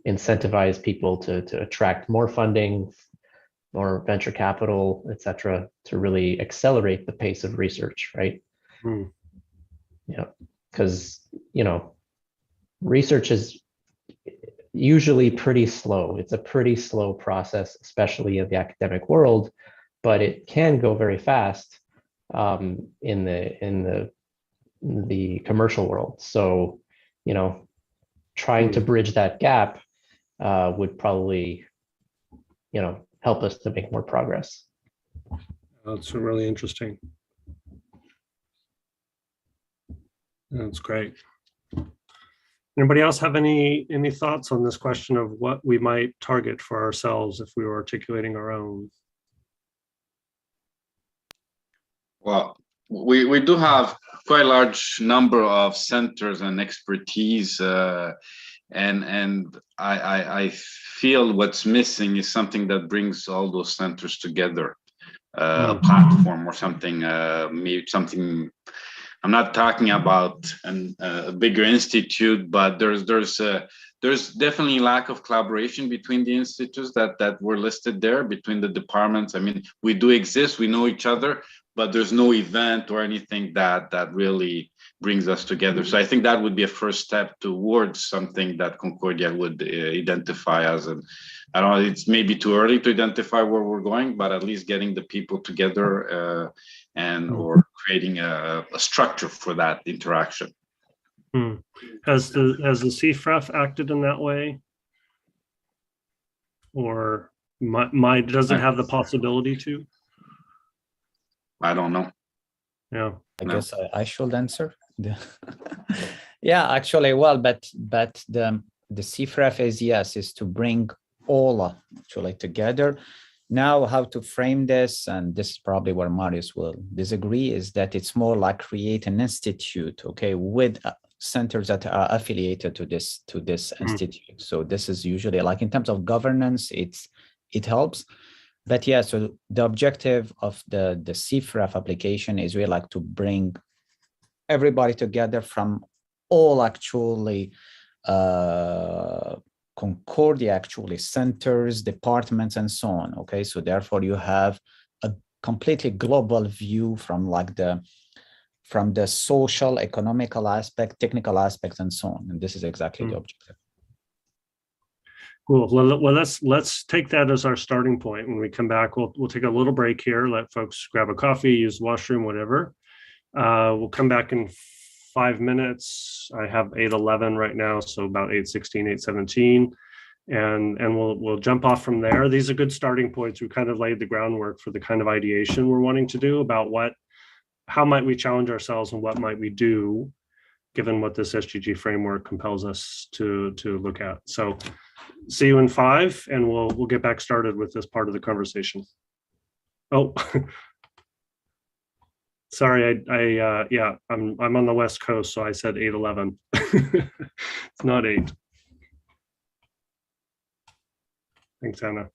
Speaker 10: incentivize people to attract more funding, more venture capital, et cetera, to really accelerate the pace of research, right? Yeah, because research is usually pretty slow. It's a pretty slow process, especially in the academic world, but it can go very fast in the commercial world. So, trying to bridge that gap would probably, help us to make more progress.
Speaker 5: That's really interesting. That's great. Anybody else have any thoughts on this question of what we might target for ourselves if we were articulating our own?
Speaker 6: Well, we do have quite a large number of centers and expertise, and I feel what's missing is something that brings all those centers together, a platform or something, maybe something. I'm not talking about a bigger institute, but there's definitely lack of collaboration between the institutes that were listed there, between the departments. I mean, we do exist, we know each other, but there's no event or anything that really brings us together. So I think that would be a first step towards something that Concordia would identify as I don't know, it's maybe too early to identify where we're going, but at least getting the people together or creating a structure for that interaction.
Speaker 5: Has the CFREF acted in that way? Or does it have the possibility to?
Speaker 6: I don't know.
Speaker 5: Yeah.
Speaker 2: I guess I should answer. Yeah, actually, well, but the CFREF is to bring all actually together. Now, how to frame this, and this is probably where Marius will disagree, is that it's more like create an institute, okay, with centers that are affiliated to this institute. So this is usually like in terms of governance, it helps. But yeah, so the objective of the CFREF application is really like to bring everybody together from all actually Concordia actually centers, departments, and so on. Okay, so therefore you have completely global view from like the social, economical aspect, technical aspects, and so on. And this is exactly the objective.
Speaker 5: Cool. Well, let's take that as our starting point. When we come back, we'll take a little break here, let folks grab a coffee, use the washroom, whatever. We'll come back in 5 minutes. I have 8:11 right now, so about 8:16, 8:17. And we'll jump off from there. These are good starting points. We kind of laid the groundwork for the kind of ideation we're wanting to do about how might we challenge ourselves and what might we do, given what this SDG framework compels us to look at. So see you in 5, and we'll get back started with this part of the conversation. Oh, sorry, I'm on the West Coast, so I said 8:11. It's not 8. Thanks, Anna.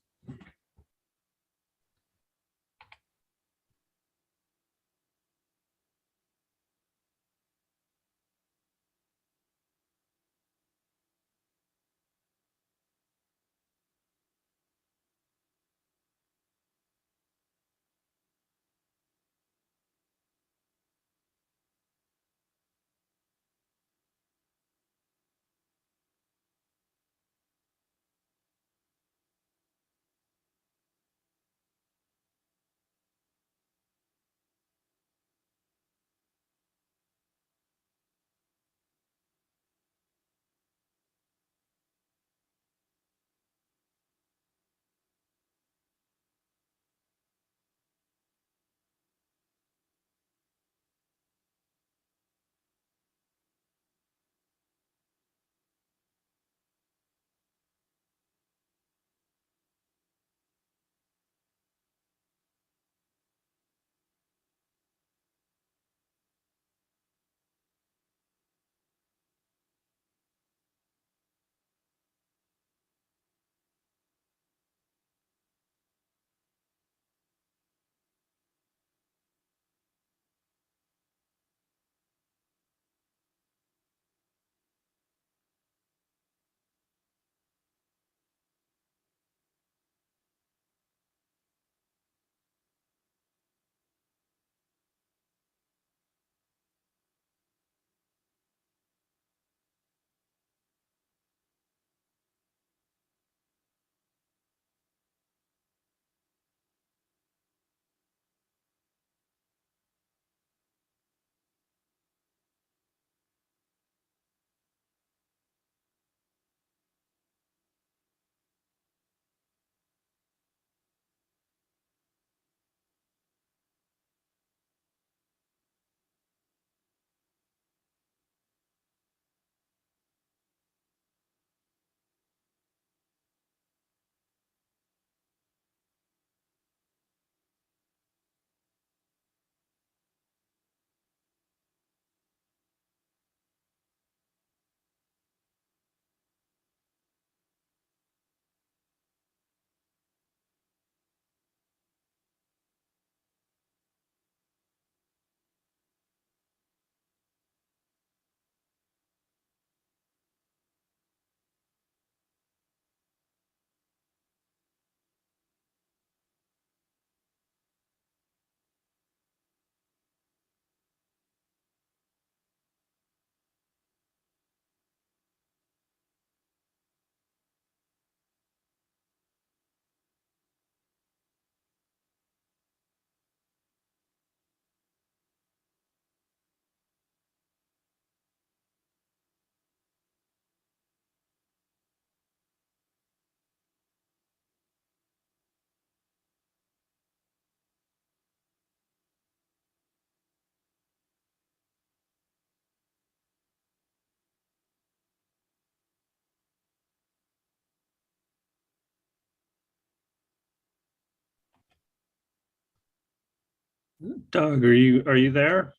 Speaker 5: Doug, are you there?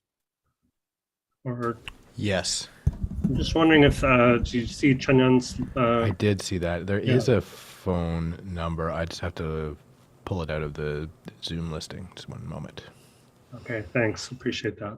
Speaker 5: Or
Speaker 4: Yes.
Speaker 5: I'm just wondering if did you see Chanyan's?
Speaker 4: I did see that. There is a phone number. I just have to pull it out of the Zoom listing. Just one moment.
Speaker 5: Okay, thanks. Appreciate that.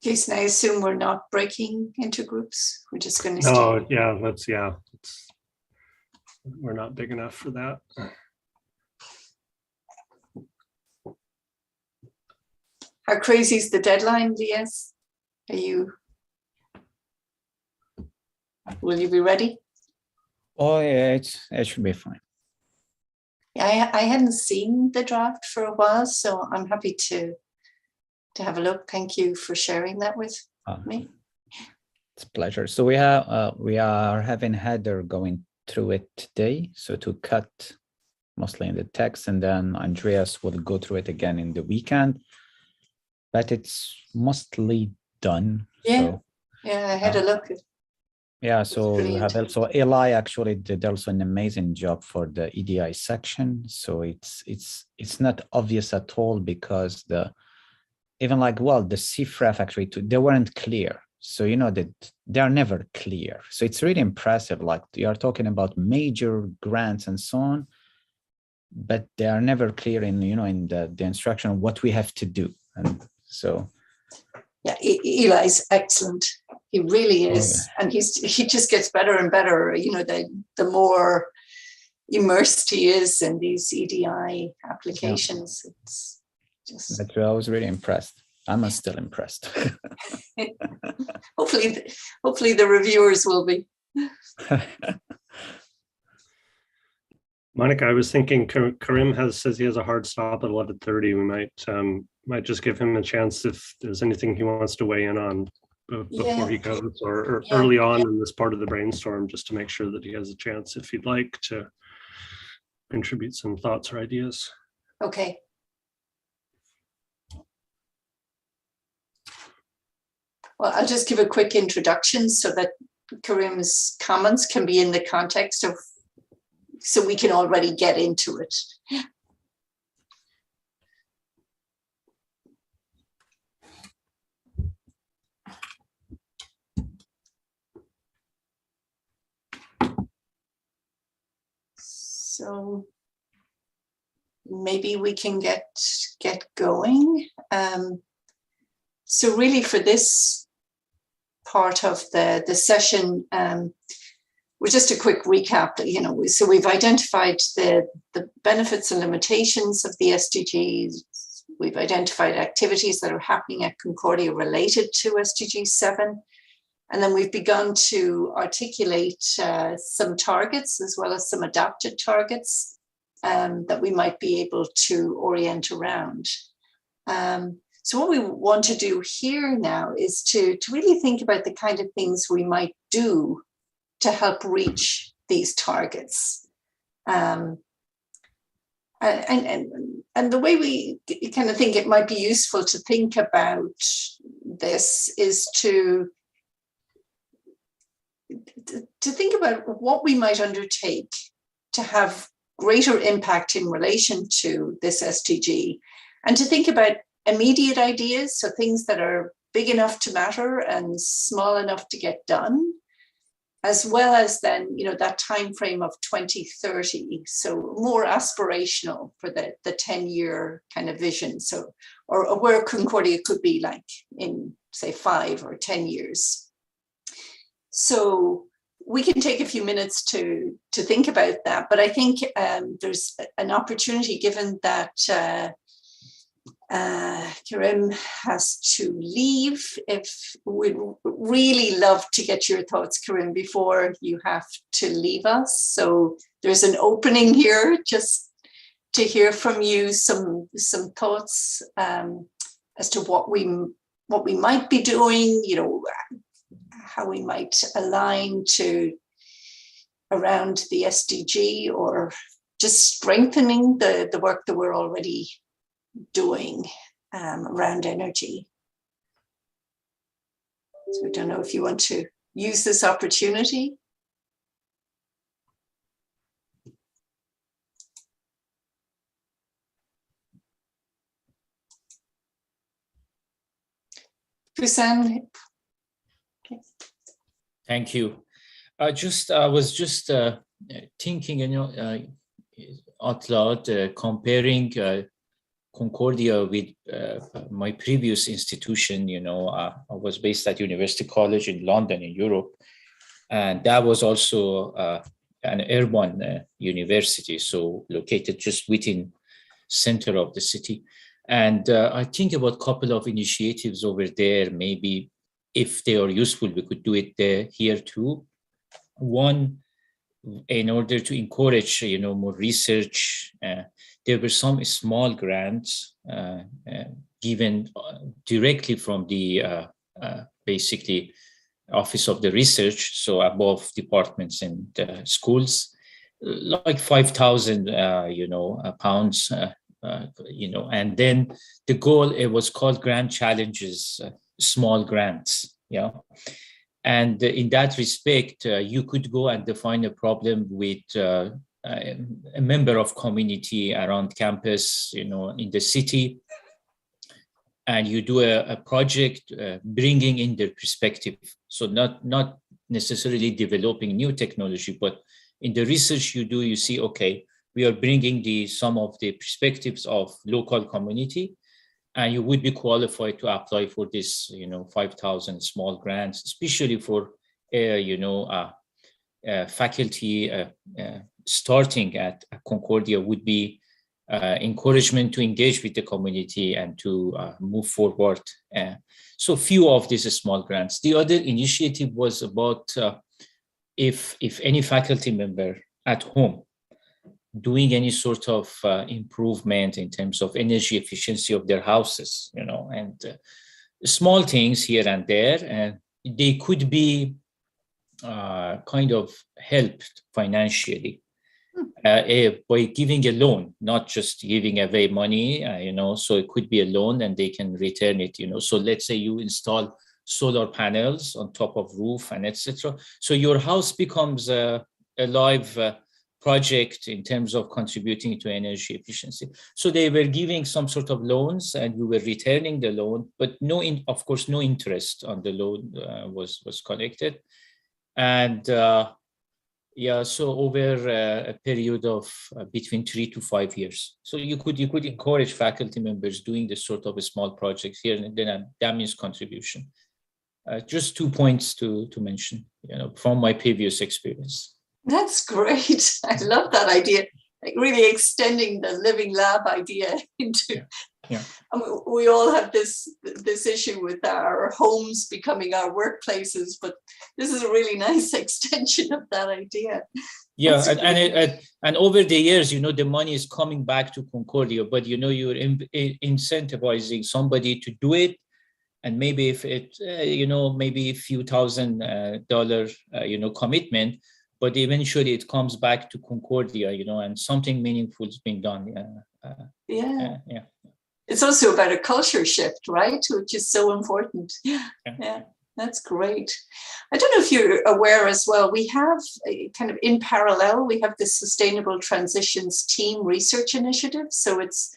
Speaker 3: Jason, I assume we're not breaking into groups. We're just going to
Speaker 5: Oh, yeah, we're not big enough for that.
Speaker 3: How crazy is the deadline, Liaz? Will you be ready?
Speaker 2: Oh yeah, it should be fine.
Speaker 3: Yeah, I hadn't seen the draft for a while, so I'm happy to have a look. Thank you for sharing that with me.
Speaker 2: It's a pleasure. So we are having Heather going through it today, so to cut mostly in the text, and then Andreas will go through it again in the weekend. But it's mostly done.
Speaker 3: Yeah,
Speaker 2: so,
Speaker 3: yeah, I had a look.
Speaker 2: Yeah, so we have also Eli actually did also an amazing job for the EDI section. So it's not obvious at all, because the CFREF actually they weren't clear. So you know that they are never clear. So it's really impressive. Like you are talking about major grants and so on, but they are never clear in in the instruction of what we have to do. And so
Speaker 3: yeah, Eli's excellent. He really is.
Speaker 2: Oh, yeah.
Speaker 3: And he just gets better and better. The more immersed he is in these EDI applications. Yeah. It's just.
Speaker 2: But I was really impressed. I'm still impressed.
Speaker 3: hopefully the reviewers will be.
Speaker 5: Monica, I was thinking Karim says he has a hard stop at 11:30. We might just give him a chance if there's anything he wants to weigh in on before he goes, or early on in this part of the brainstorm, just to make sure that he has a chance, if he'd like, to contribute some thoughts or ideas.
Speaker 3: Okay. Well, I'll just give a quick introduction so that Karim's comments can be in the context of, so we can already get into it. So maybe we can get going. So really for this part of the session, well, just a quick recap, so we've identified the benefits and limitations of the SDGs. We've identified activities that are happening at Concordia related to SDG 7. And then we've begun to articulate some targets, as well as some adapted targets that we might be able to orient around. So what we want to do here now is to really think about the kind of things we might do to help reach these targets. And the way we kind of think it might be useful to think about this is to think about what we might undertake to have greater impact in relation to this SDG, and to think about immediate ideas, so things that are big enough to matter and small enough to get done, as well as then, that time frame of 2030, so more aspirational for the 10-year kind of vision, so or where Concordia could be like in, say, 5 or 10 years. So we can take a few minutes to think about that, but I think there's an opportunity, given that Karim has to leave. If we'd really love to get your thoughts, Karim, before you have to leave us. So there's an opening here just to hear from you some thoughts as to what we might be doing, how we might align to around the SDG, or just strengthening the work that we're already doing around energy. So I don't know if you want to use this opportunity. Busan. Okay.
Speaker 8: Thank you. I was just thinking, out loud, comparing Concordia with my previous institution. I was based at University College in London in Europe, and that was also an urban university, so located just within center of the city. And I think about a couple of initiatives over there. Maybe if they are useful, we could do it here too. One, in order to encourage, more research, there were some small grants given directly from the basically Office of the Research, so above departments and schools, like 5,000, pounds, and then the goal, it was called Grand Challenges, small grants, And in that respect, you could go and define a problem with a member of community around campus, in the city, and you do a project bringing in their perspective. So not necessarily developing new technology, but in the research you do, you see, okay, we are bringing some of the perspectives of local community, and you would be qualified to apply for this, 5,000 small grants, especially for, faculty starting at Concordia would be encouragement to engage with the community and to move forward. So few of these small grants. The other initiative was about if any faculty member at home doing any sort of improvement in terms of energy efficiency of their houses, and small things here and there, and they could be kind of helped financially by giving a loan, not just giving away money, so it could be a loan and they can return it, So let's say you install solar panels on top of roof and etc. So your house becomes a live project in terms of contributing to energy efficiency. So they were giving some sort of loans and you were returning the loan, but of course, no interest on the loan was collected. And so over a period of between 3 to 5 years. So you could encourage faculty members doing this sort of a small projects here, and then that means contribution. Just 2 points to mention, from my previous experience.
Speaker 3: That's great. I love that idea. Like really extending the living lab idea into.
Speaker 8: Yeah.
Speaker 3: I mean, we all have this issue with our homes becoming our workplaces, but this is a really nice extension of that idea.
Speaker 8: Yeah, and over the years, the money is coming back to Concordia, but you're incentivizing somebody to do it, and maybe if it, maybe a few $1,000, commitment, but eventually it comes back to Concordia, and something meaningful is being done.
Speaker 3: Yeah. It's also about a culture shift, right? Which is so important. Yeah, that's great. I don't know if you're aware as well, we have kind of in parallel, we have this Sustainable Transitions Team Research Initiative. So it's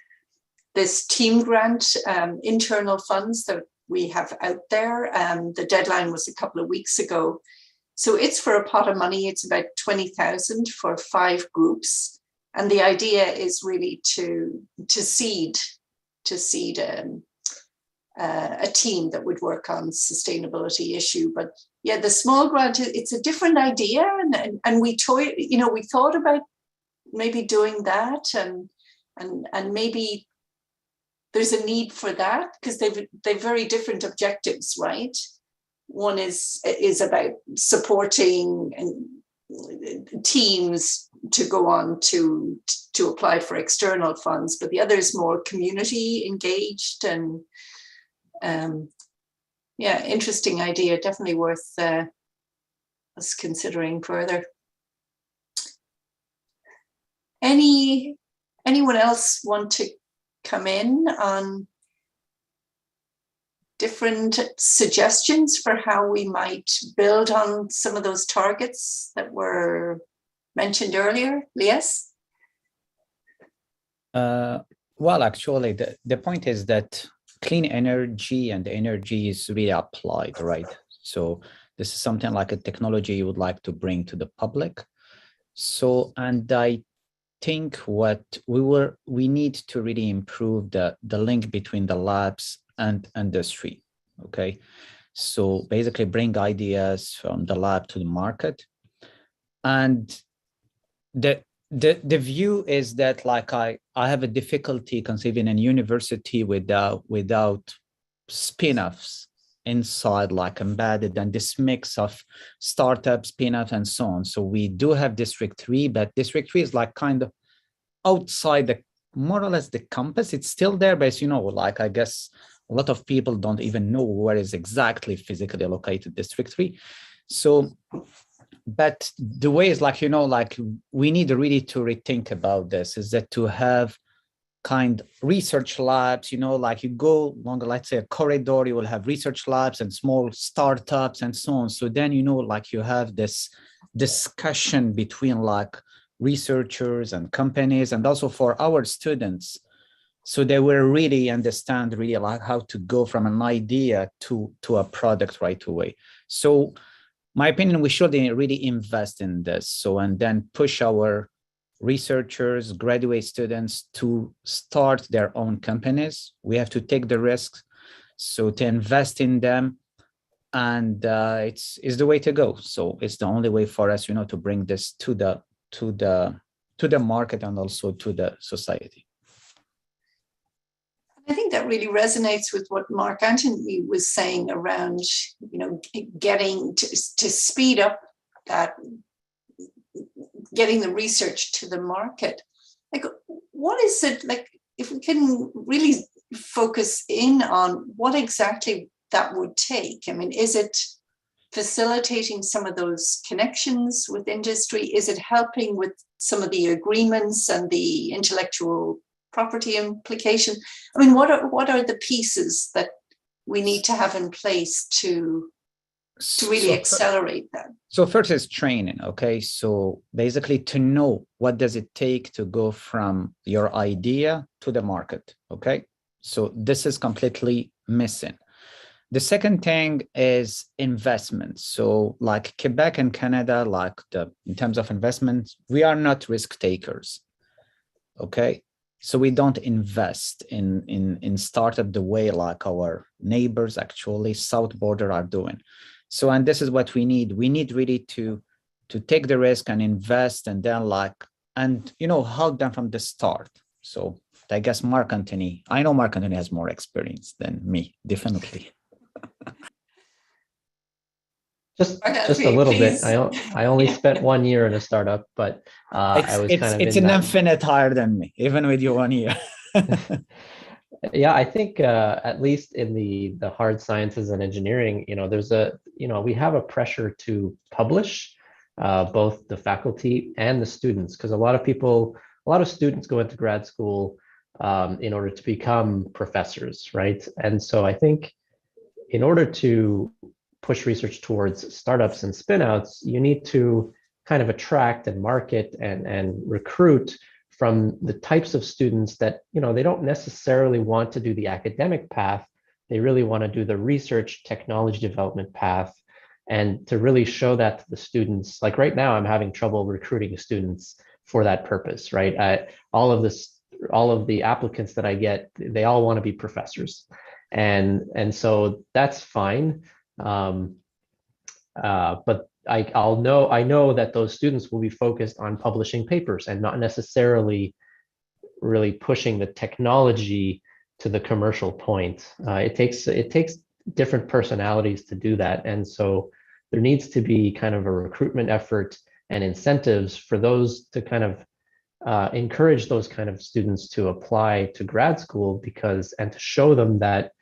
Speaker 3: this team grant, internal funds that we have out there. The deadline was a couple of weeks ago. So it's for a pot of money. It's about 20,000 for 5 groups. And the idea is really to seed a team that would work on sustainability issue. But yeah, the small grant, it's a different idea, and we thought about maybe doing that, and maybe there's a need for that because they've very different objectives, right? One is about supporting teams to go on to apply for external funds, but the other is more community engaged, and interesting idea, definitely worth us considering further. Anyone else want to come in on different suggestions for how we might build on some of those targets that were mentioned earlier? Lias?
Speaker 2: Well, actually, the point is that clean energy and energy is really applied, right? So this is something like a technology you would like to bring to the public. So, and I think we need to really improve the link between the labs and industry. Okay, so basically bring ideas from the lab to the market. And the view is that, like, I have a difficulty conceiving a university without spin-offs inside, like embedded, and this mix of startups, spin-offs, and so on. So we do have District 3, but District 3 is like kind of outside the, more or less, the campus. It's still there, but you know, like, I guess a lot of people don't even know where is exactly physically located District 3. So, but the way is, like, you know, like, we need really to rethink about this, is that to have kind research labs, you know, like you go longer, let's say a corridor, you will have research labs and small startups and so on. So then, you know, like, you have this discussion between like researchers and companies, and also for our students, so they will really understand really like how to go from an idea to a product right away. So my opinion, we should really invest in this. So, and then push our researchers, graduate students to start their own companies. We have to take the risks, so to invest in them, and it's the way to go. So it's the only way for us, you know, to bring this to the market and also to the society.
Speaker 3: I think that really resonates with what Mark Antony was saying around, you know, getting to speed up that, getting the research to the market. Like, what is it, like, if we can really focus in on what exactly that would take? I mean, is it facilitating some of those connections with industry? Is it helping with some of the agreements and the intellectual property implication? I mean, what are the pieces that we need to have in place to really accelerate that?
Speaker 2: So first is training, okay? So basically to know what does it take to go from your idea to the market, okay? So this is completely missing. The second thing is investment. So like Quebec and Canada, like in terms of investment, we are not risk takers, okay? So we don't invest in startup the way like our neighbors, actually south border, are doing. So, and this is what we need. We need really to take the risk and invest, and then like, and you know, help them from the start. So I guess Mark Antony, I know Mark Antony has more experience than me, definitely.
Speaker 10: Just a little bit. I only spent 1 year in a startup, but I was kind of
Speaker 2: it's an infinite higher than me, even with you 1 year.
Speaker 10: Yeah, I think at least in the hard sciences and engineering, you know, we have a pressure to publish, both the faculty and the students, because a lot of students go into grad school in order to become professors, right? And so I think in order to push research towards startups and spinouts, you need to kind of attract and market and recruit from the types of students that, you know, they don't necessarily want to do the academic path. They really want to do the research technology development path, and to really show that to the students. Like right now, I'm having trouble recruiting students for that purpose, right? All of the applicants that I get, they all want to be professors. And so that's fine. But I know that those students will be focused on publishing papers and not necessarily really pushing the technology to the commercial point. It takes different personalities to do that. And so there needs to be kind of a recruitment effort and incentives for those to kind of encourage those kind of students to apply to grad school, and to show them that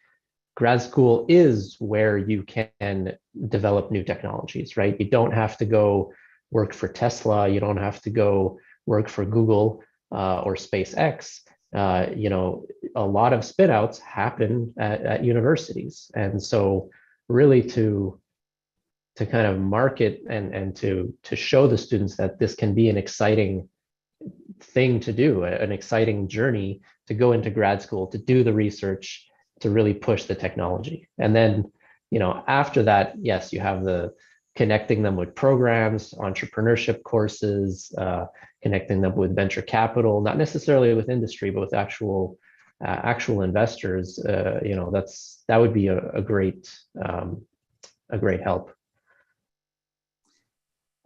Speaker 10: grad school is where you can develop new technologies, right? You don't have to go work for Tesla. You don't have to go work for Google or SpaceX. You know, a lot of spinouts happen at universities. And so really to kind of market and to show the students that this can be an exciting thing to do, an exciting journey to go into grad school, to do the research, to really push the technology. And then, you know, after that, yes, you have the connecting them with programs, entrepreneurship courses, connecting them with venture capital, not necessarily with industry, but with actual investors. That would be a great help.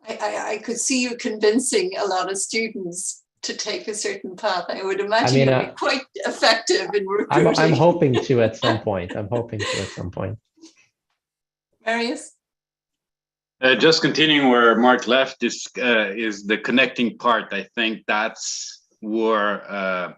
Speaker 3: I could see you convincing a lot of students to take a certain path. I would imagine you'd be quite effective in recruiting.
Speaker 10: I'm hoping to at some point.
Speaker 3: Marius?
Speaker 6: Just continuing where Mark left, is the connecting part. I think that's where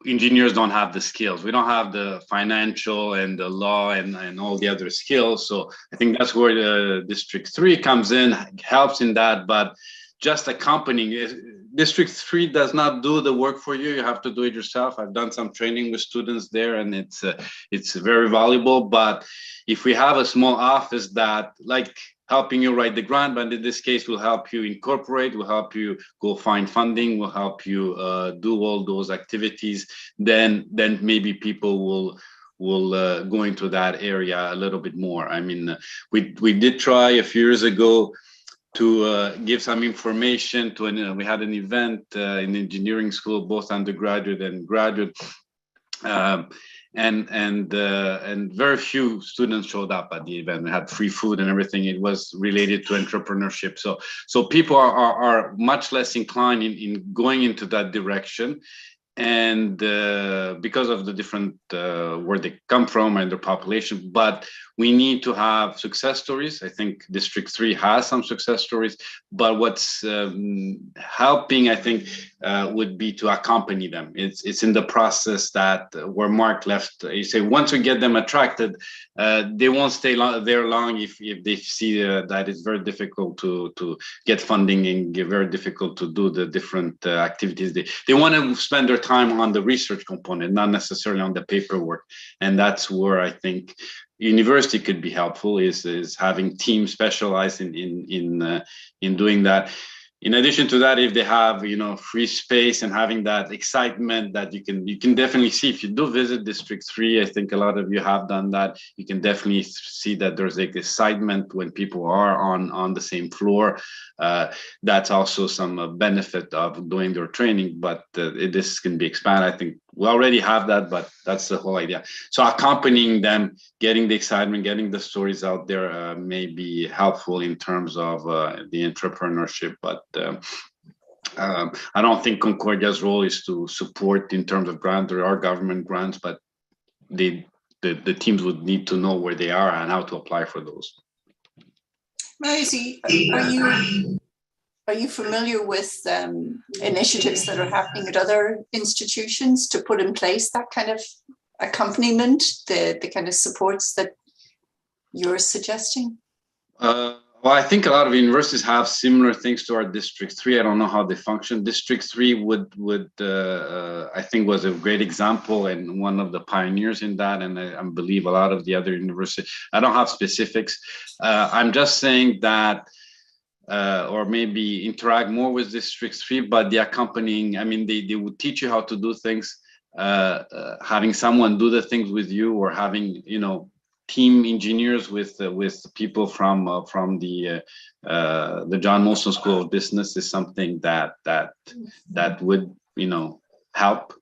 Speaker 6: engineers don't have the skills. We don't have the financial and the law and all the other skills. So I think that's where the District 3 comes in, helps in that, but just accompanying. District 3 does not do the work for you. You have to do it yourself. I've done some training with students there, and it's very valuable. But if we have a small office that, like, helping you write the grant, but in this case, will help you incorporate, will help you go find funding, will help you do all those activities, then maybe people will go into that area a little bit more. I mean, we did try a few years ago to give some information to we had an event in engineering school, both undergraduate and graduate, and very few students showed up at the event. We had free food and everything. It was related to entrepreneurship. So people are much less inclined in going into that direction. And because of the different where they come from and their population, but we need to have success stories. I think District 3 has some success stories, but what's helping, I think, would be to accompany them. It's in the process that where Mark left. You say once we get them attracted, they won't stay there long if they see that it's very difficult to get funding and very difficult to do the different activities. They want to spend their time on the research component, not necessarily on the paperwork, and that's where I think university could be helpful. Is having teams specialized in doing that. In addition to that, if they have free space and having that excitement that you can definitely see if you do visit District 3, I think a lot of you have done that. You can definitely see that there's like excitement when people are on the same floor. That's also some benefit of doing their training, but this can be expanded. I think we already have that, but that's the whole idea. So accompanying them, getting the excitement, getting the stories out there may be helpful in terms of the entrepreneurship, but I don't think Concordia's role is to support in terms of grant. There are government grants, but the teams would need to know where they are and how to apply for those.
Speaker 3: Maisie, are you familiar with initiatives that are happening at other institutions to put in place that kind of accompaniment, the kind of supports that you're suggesting?
Speaker 6: Well, I think a lot of universities have similar things to our District 3. I don't know how they function. District 3 would I think was a great example and one of the pioneers in that. And I believe a lot of the other universities, I don't have specifics. I'm just saying that, or maybe interact more with District 3, but the accompanying, I mean, they would teach you how to do things, having someone do the things with you, or having, team engineers with people from the John Molson School of Business is something that would help.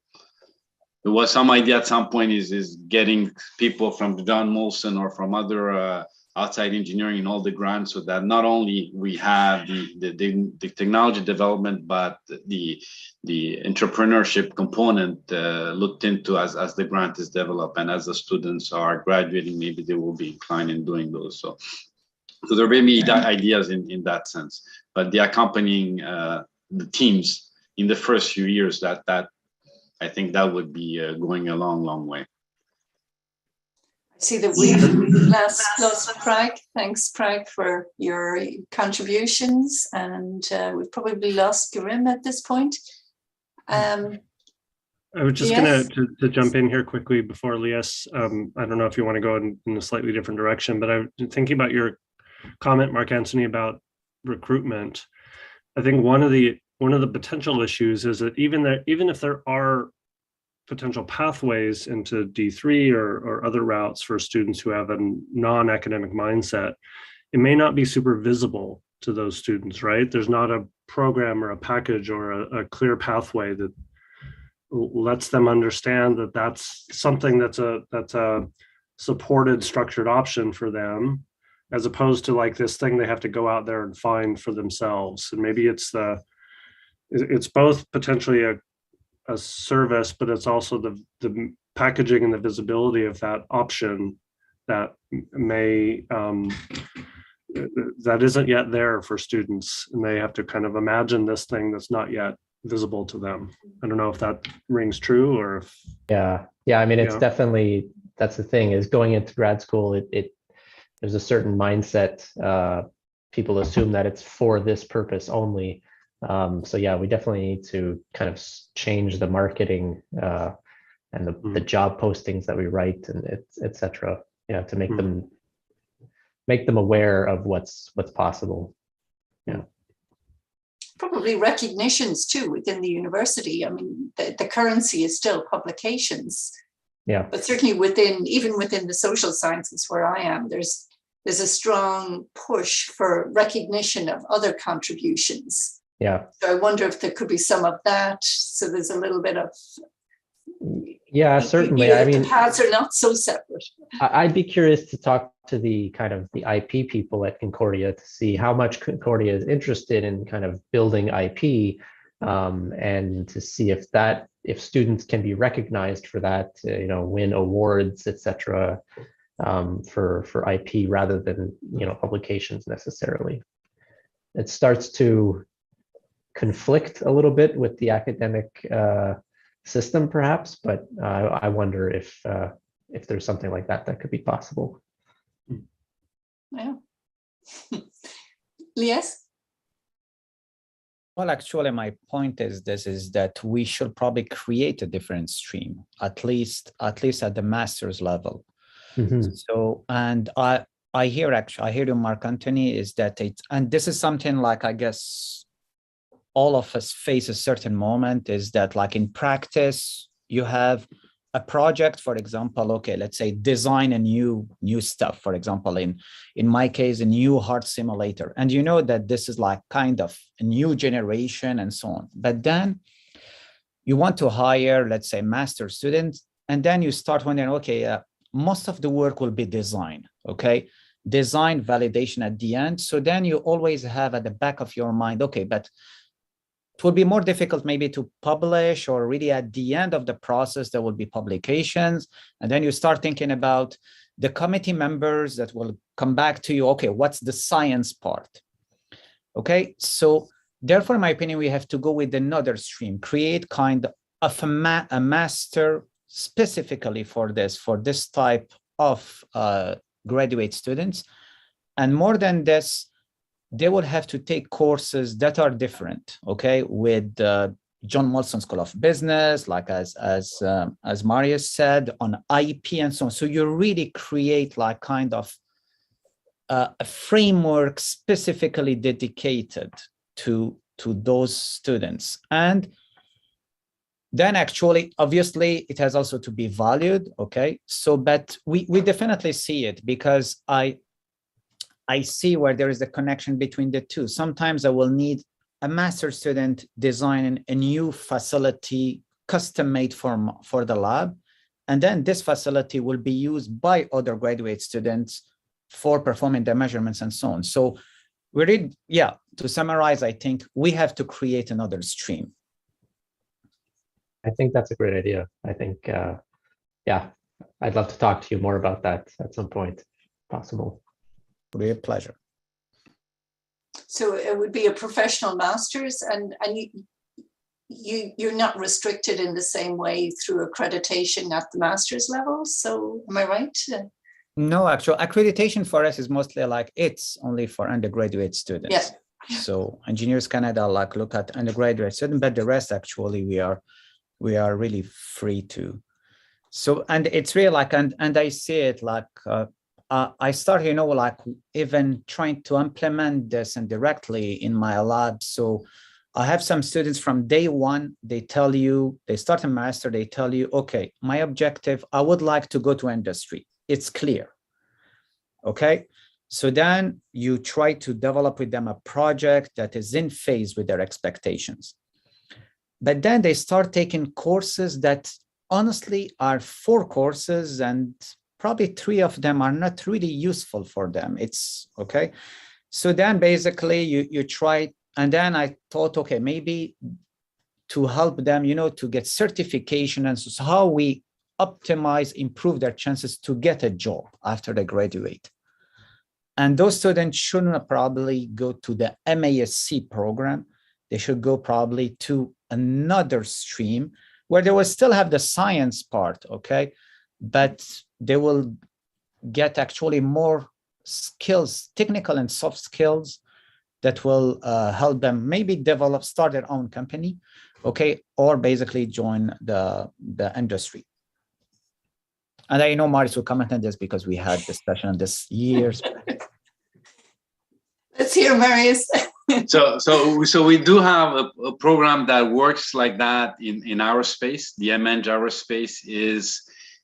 Speaker 6: There was some idea at some point is getting people from John Molson or from other outside engineering in all the grants, so that not only we have the technology development, but the entrepreneurship component looked into as the grant is developed, and as the students are graduating, maybe they will be inclined in doing those. So there may be ideas in that sense, but the accompanying the teams in the first few years, that I think that would be going a long way.
Speaker 3: I see that we've lost Prague. Thanks, Prague, for your contributions. And we've probably lost Karim at this point.
Speaker 5: I was just going to jump in here quickly before Elias. I don't know if you want to go in a slightly different direction, but I'm thinking about your comment, Mark Anthony, about recruitment. I think one of the potential issues is that even if there are potential pathways into D3 or other routes for students who have a non-academic mindset, it may not be super visible to those students, right? There's not a program or a package or a clear pathway that lets them understand that that's something that's a supported, structured option for them, as opposed to like this thing they have to go out there and find for themselves. And maybe it's both potentially a service, but it's also the packaging and the visibility of that option that may that isn't yet there for students, and they have to kind of imagine this thing that's not yet visible to them. I don't know if that rings true or if
Speaker 10: I mean, it's definitely, that's the thing, is going into grad school, it there's a certain mindset. People assume that it's for this purpose only. So yeah, we definitely need to kind of change the marketing and the job postings that we write and etc. Yeah, to make them aware of what's possible. Yeah.
Speaker 3: Probably recognitions too within the university. I mean, the currency is still publications.
Speaker 10: Yeah.
Speaker 3: But certainly even within the social sciences where I am, there's a strong push for recognition of other contributions.
Speaker 10: Yeah.
Speaker 3: So I wonder if there could be some of that. So there's a little bit of.
Speaker 10: Yeah, certainly. I mean,
Speaker 3: the paths are not so separate.
Speaker 10: I'd be curious to talk to the kind of the IP people at Concordia to see how much Concordia is interested in kind of building IP, and to see if students can be recognized for that, win awards, etc. For IP rather than publications necessarily. It starts to conflict a little bit with the academic system, perhaps, but I wonder if there's something like that could be possible.
Speaker 3: Yeah. Lies?
Speaker 2: Well, actually, my point is that we should probably create a different stream, at least at the master's level.
Speaker 10: Mm-hmm.
Speaker 2: So, and I hear you, Mark Anthony, is that and this is something like, I guess, all of us face a certain moment, is that like in practice, you have a project, for example, okay, let's say design a new stuff, for example, in my case, a new heart simulator. And you know that this is like kind of a new generation and so on. But then you want to hire, let's say, master students, and then you start wondering, okay, most of the work will be design, okay? Design validation at the end. So then you always have at the back of your mind, okay, but it will be more difficult maybe to publish, or really at the end of the process, there will be publications. And then you start thinking about the committee members that will come back to you. Okay, what's the science part? Okay, so therefore, in my opinion, we have to go with another stream, create kind of a master specifically for this type of graduate students. And more than this, they will have to take courses that are different, okay, with John Molson School of Business, like as Marius said, on IP and so on. So you really create like kind of a framework specifically dedicated to those students. And then actually, obviously, it has also to be valued, okay? So, but we definitely see it, because I see where there is a connection between the two. Sometimes I will need a master student designing a new facility custom-made for the lab. And then this facility will be used by other graduate students for performing the measurements and so on. So we read, to summarize, I think we have to create another stream.
Speaker 10: I think that's a great idea. I think, I'd love to talk to you more about that at some point, if possible.
Speaker 2: It would be a pleasure.
Speaker 3: So it would be a professional master's, and you're not restricted in the same way through accreditation at the master's level. So am I right?
Speaker 2: No, actually, accreditation for us is mostly like it's only for undergraduate students.
Speaker 3: Yes.
Speaker 2: So Engineers Canada look at undergraduate students, but the rest actually we are really free to. So, and it's really like, and I see it like. I started, like even trying to implement this indirectly in my lab. So I have some students from day one, they tell you, they start a master, they tell you, okay, my objective, I would like to go to industry. It's clear, okay? So then you try to develop with them a project that is in phase with their expectations. But then they start taking courses that honestly are 4 courses and probably 3 of them are not really useful for them. It's okay. So then basically you try, and then I thought, okay, maybe to help them, to get certification, and so how we optimize, improve their chances to get a job after they graduate. And those students shouldn't probably go to the MASC program. They should go probably to another stream where they will still have the science part, okay? But they will get actually more skills, technical and soft skills that will help them maybe start their own company, okay? Or basically join the industry. And I know Marius will comment on this because we had discussion on this years back.
Speaker 3: Let's hear Marius.
Speaker 6: So we do have a program that works like that in our space. The MN Gyrospace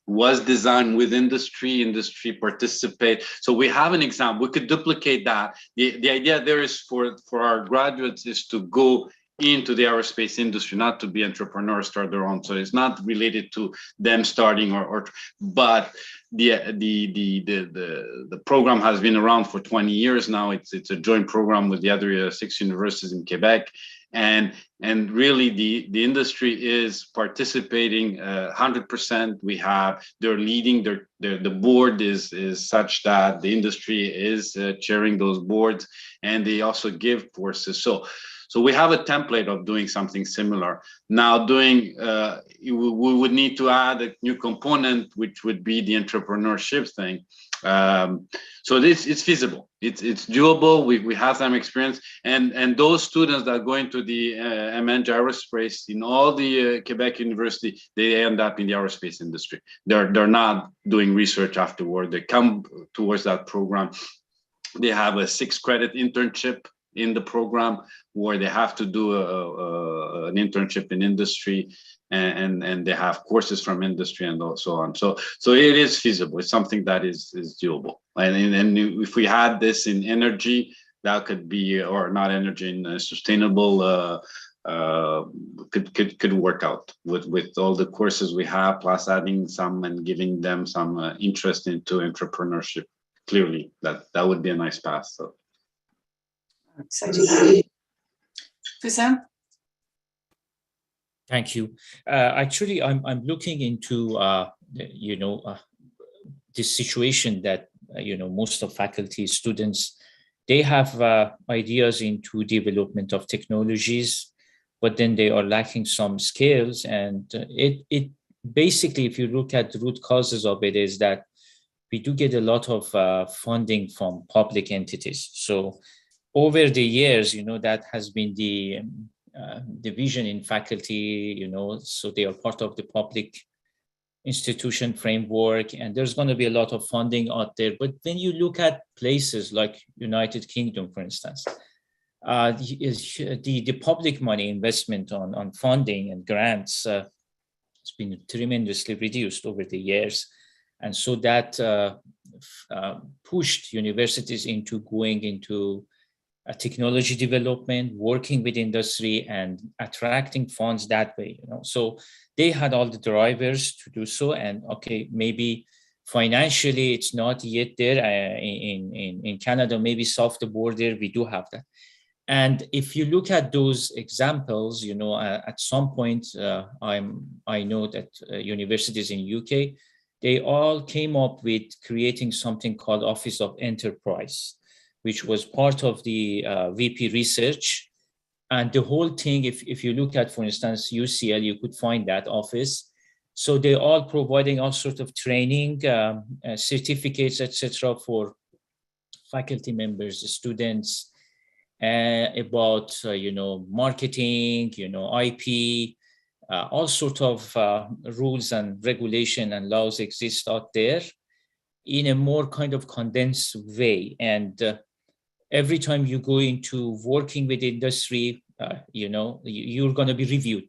Speaker 6: was designed with industry participate. So we have an example. We could duplicate that. The idea there is for our graduates is to go into the aerospace industry, not to be entrepreneurs, start their own. So it's not related to them starting but the program has been around for 20 years now. It's a joint program with the other 6 universities in Quebec. And really the industry is participating 100%. They're leading, the board is such that the industry is chairing those boards, and they also give courses. So we have a template of doing something similar. Now we would need to add a new component, which would be the entrepreneurship thing. So it's feasible. It's doable. We have some experience, and those students that are going to the MN Gyrospace in all the Quebec university, they end up in the aerospace industry. They're not doing research afterward. They come towards that program. They have a 6-credit internship in the program where they have to do an internship in industry, and they have courses from industry and so on. So it is feasible. It's something that is doable. And if we had this in energy, that could be, or not energy, in sustainable, could work out with all the courses we have, plus adding some and giving them some interest into entrepreneurship. Clearly, that would be a nice path. So.
Speaker 3: Exciting. Fusam?
Speaker 8: Thank you. Actually, I'm looking into this situation that most of faculty, students, they have ideas into development of technologies, but then they are lacking some skills. And it basically, if you look at the root causes of it, is that we do get a lot of funding from public entities. So over the years, that has been the division in faculty, so they are part of the public institution framework, and there's going to be a lot of funding out there. But when you look at places like United Kingdom, for instance, the public money investment on funding and grants has been tremendously reduced over the years. And so that pushed universities into going into technology development, working with industry, and attracting funds that way. So they had all the drivers to do so. And okay, maybe financially it's not yet there. In Canada, maybe south of the border, we do have that. And if you look at those examples, at some point, I know that universities in UK, they all came up with creating something called Office of Enterprise, which was part of the VP research. And the whole thing, if you look at, for instance, UCL, you could find that office. So they're all providing all sorts of training, certificates, etc., for faculty members, students, about, marketing, IP, all sorts of rules and regulation and laws exist out there in a more kind of condensed way. And every time you go into working with industry, you're going to be reviewed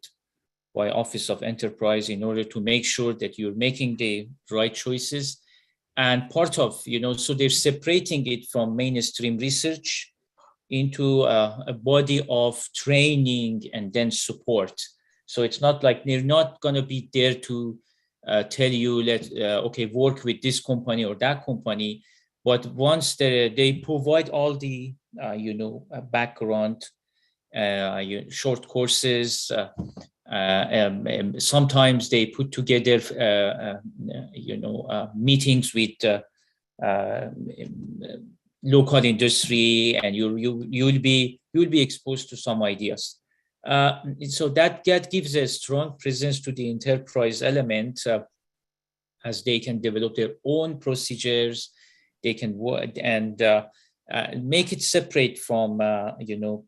Speaker 8: by Office of Enterprise in order to make sure that you're making the right choices. And part of, so they're separating it from mainstream research into a body of training and then support. So it's not like they're not going to be there to tell you, okay, work with this company or that company. But once they provide all the, background, short courses, sometimes they put together, meetings with local industry, and you'll be exposed to some ideas. So that gives a strong presence to the enterprise element, as they can develop their own procedures. They can work and make it separate from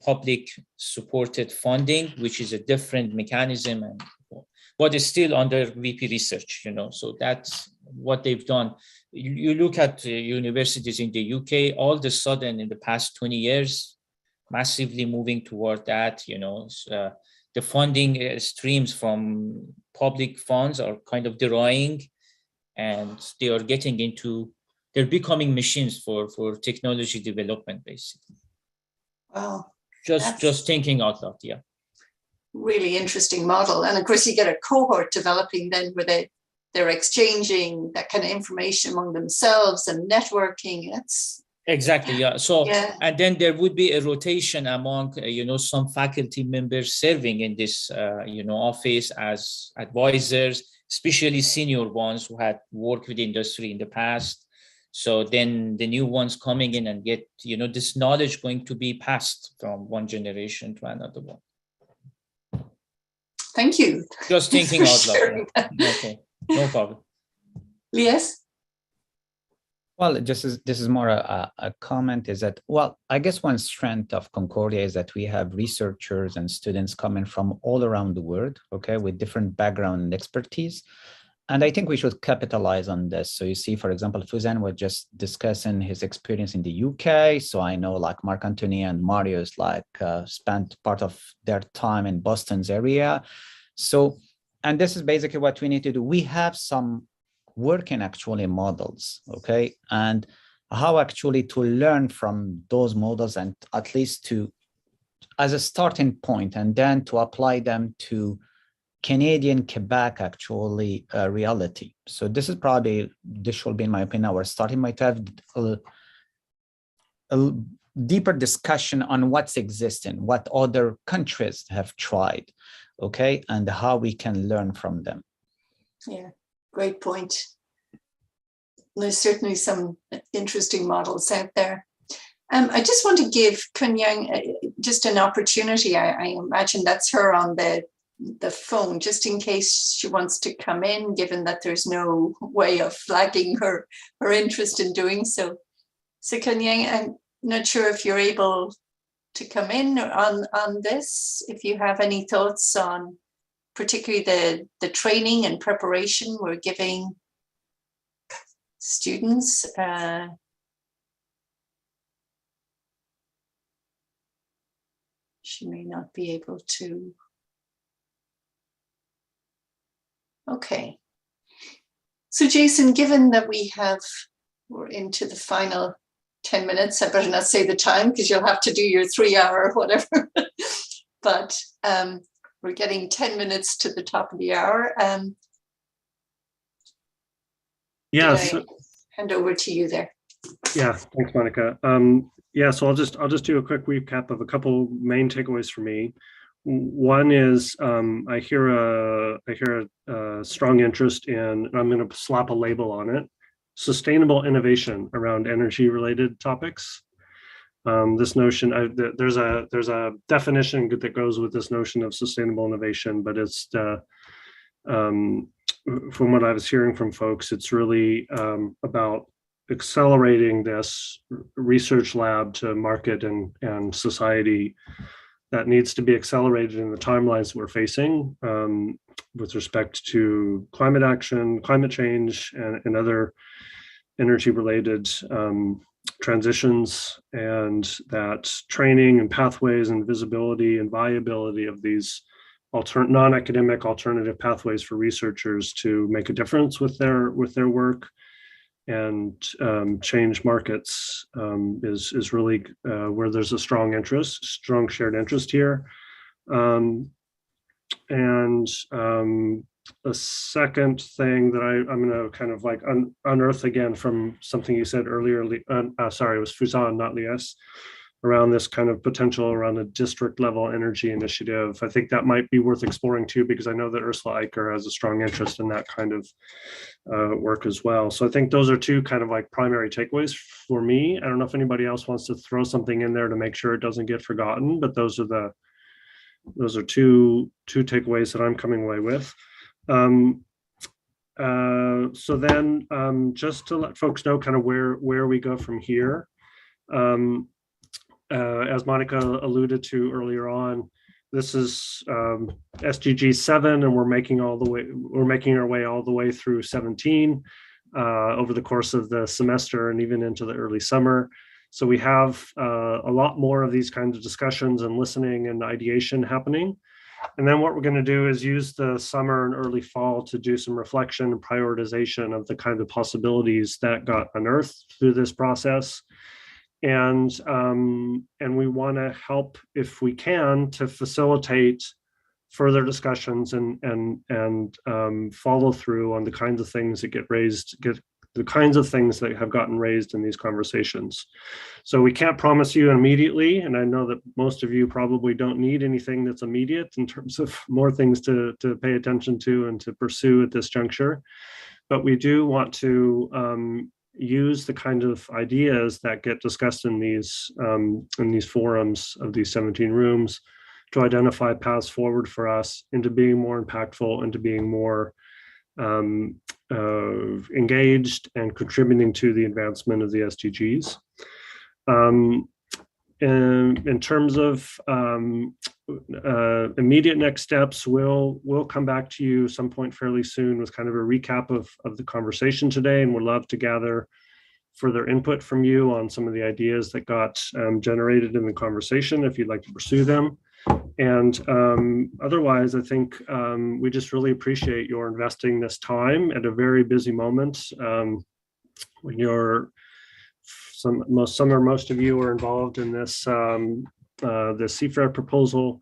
Speaker 8: public supported funding, which is a different mechanism, but it's still under VP research. So that's what they've done. You look at universities in the UK, all of a sudden in the past 20 years, massively moving toward that. The funding streams from public funds are kind of drying, and they are getting into, they're becoming machines for technology development, basically.
Speaker 3: Wow.
Speaker 8: Just thinking out loud, yeah.
Speaker 3: Really interesting model. And of course, you get a cohort developing then where they're exchanging that kind of information among themselves and networking. It's
Speaker 8: exactly, yeah. So, yeah. And then there would be a rotation among, some faculty members serving in this, office as advisors, especially senior ones who had worked with industry in the past. So then the new ones coming in and get, this knowledge going to be passed from one generation to another one.
Speaker 3: Thank you.
Speaker 8: Just thinking out loud. Yeah. Okay, no problem.
Speaker 3: Yes.
Speaker 2: Well, this is more a comment, is that, well, I guess one strength of Concordia is that we have researchers and students coming from all around the world, okay, with different background and expertise. And I think we should capitalize on this. So you see, for example, Fuzan was just discussing his experience in the UK. So I know like Mark Anthony and Marius spent part of their time in Boston's area. So, and this is basically what we need to do. We have some working actually models, okay? And how actually to learn from those models, and at least to, as a starting point, and then to apply them to Canadian Quebec actually reality. So this is probably, this should be, in my opinion, our starting point to have a deeper discussion on what's existing, what other countries have tried, okay, and how we can learn from them.
Speaker 3: Yeah, great point. There's certainly some interesting models out there. I just want to give Kun Yang just an opportunity. I imagine that's her on the phone, just in case she wants to come in, given that there's no way of flagging her interest in doing so. So Kun Yang, I'm not sure if you're able to come in on this, if you have any thoughts on particularly the training and preparation we're giving students. She may not be able to. Okay. So Jason, given that we're into the final 10 minutes, I better not say the time because you'll have to do your 3-hour or whatever. But we're getting 10 minutes to the top of the hour.
Speaker 5: Yes.
Speaker 3: Hand over to you there.
Speaker 5: Yeah, thanks, Monica. Yeah, so I'll just do a quick recap of a couple main takeaways for me. One is I hear a strong interest in, and I'm going to slap a label on it, sustainable innovation around energy-related topics. This notion, there's a definition that goes with this notion of sustainable innovation, but it's from what I was hearing from folks, it's really about accelerating this research lab to market and society that needs to be accelerated in the timelines we're facing with respect to climate action, climate change, and other energy-related transitions, and that training and pathways and visibility and viability of these non-academic alternative pathways for researchers to make a difference with their work and change markets is really where there's a strong shared interest here. The second thing that I'm going to kind of like unearth again from something you said earlier, sorry, it was Fuzan, not Lies, around this kind of potential around a district level energy initiative. I think that might be worth exploring too, because I know that Ursula Eicher has a strong interest in that kind of work as well. So I think those are two kind of like primary takeaways for me. I don't know if anybody else wants to throw something in there to make sure it doesn't get forgotten, but those are two takeaways that I'm coming away with. So then just to let folks know kind of where we go from here. As Monica alluded to earlier on, this is SDG 7, and we're making our way all the way through 17 over the course of the semester and even into the early summer. So we have a lot more of these kinds of discussions and listening and ideation happening. And then what we're going to do is use the summer and early fall to do some reflection and prioritization of the kind of possibilities that got unearthed through this process. And we want to help, if we can, to facilitate further discussions and follow through on the kinds of things that the kinds of things that have gotten raised in these conversations. So we can't promise you immediately, and I know that most of you probably don't need anything that's immediate in terms of more things to pay attention to and to pursue at this juncture. But we do want to use the kind of ideas that get discussed in these forums of these 17 rooms to identify paths forward for us into being more impactful, into being more engaged and contributing to the advancement of the SDGs. In terms of immediate next steps, we'll come back to you some point fairly soon with kind of a recap of the conversation today, and we'd love to gather further input from you on some of the ideas that got generated in the conversation if you'd like to pursue them. And otherwise, I think we just really appreciate your investing this time at a very busy moment. When most of you are involved in this the CFRED proposal,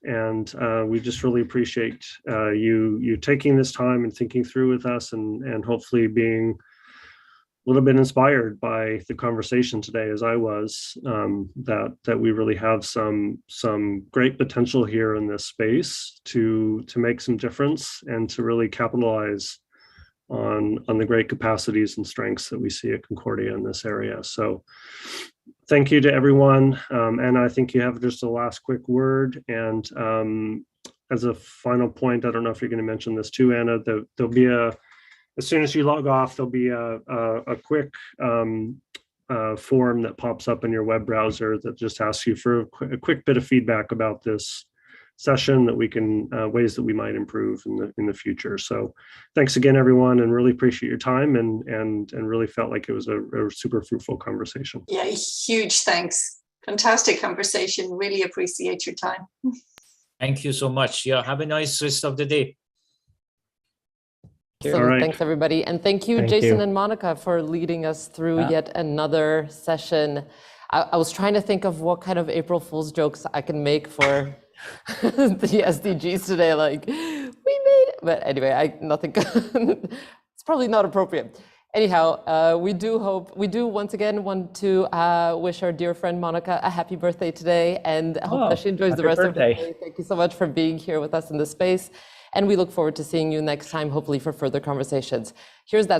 Speaker 5: and we just really appreciate you taking this time and thinking through with us, and hopefully being a little bit inspired by the conversation today, as I was, that we really have some great potential here in this space to make some difference and to really capitalize on the great capacities and strengths that we see at Concordia in this area. So thank you to everyone. And I think you have just a last quick word. And as a final point, I don't know if you're going to mention this too, Anna, there'll be as soon as you log off, there'll be a quick form that pops up in your web browser that just asks you for a quick bit of feedback about this session, that we can ways that we might improve in the future. So thanks again, everyone, and really appreciate your time, and really felt like it was a super fruitful conversation.
Speaker 3: Yeah, huge thanks. Fantastic conversation. Really appreciate your time.
Speaker 8: Thank you so much. Yeah, have a nice rest of the day.
Speaker 1: So
Speaker 5: right.
Speaker 1: Thanks, everybody. And thank you, Jason and Monica, for leading us through yet another session. I was trying to think of what kind of April Fool's jokes I can make for the SDGs today. Like, we made it. But anyway, nothing. It's probably not appropriate. Anyhow, we do once again want to wish our dear friend Monica a happy birthday today, and I hope that she enjoys the rest of the day. Thank you so much for being here with us in this space. And we look forward to seeing you next time, hopefully for further conversations. Here's that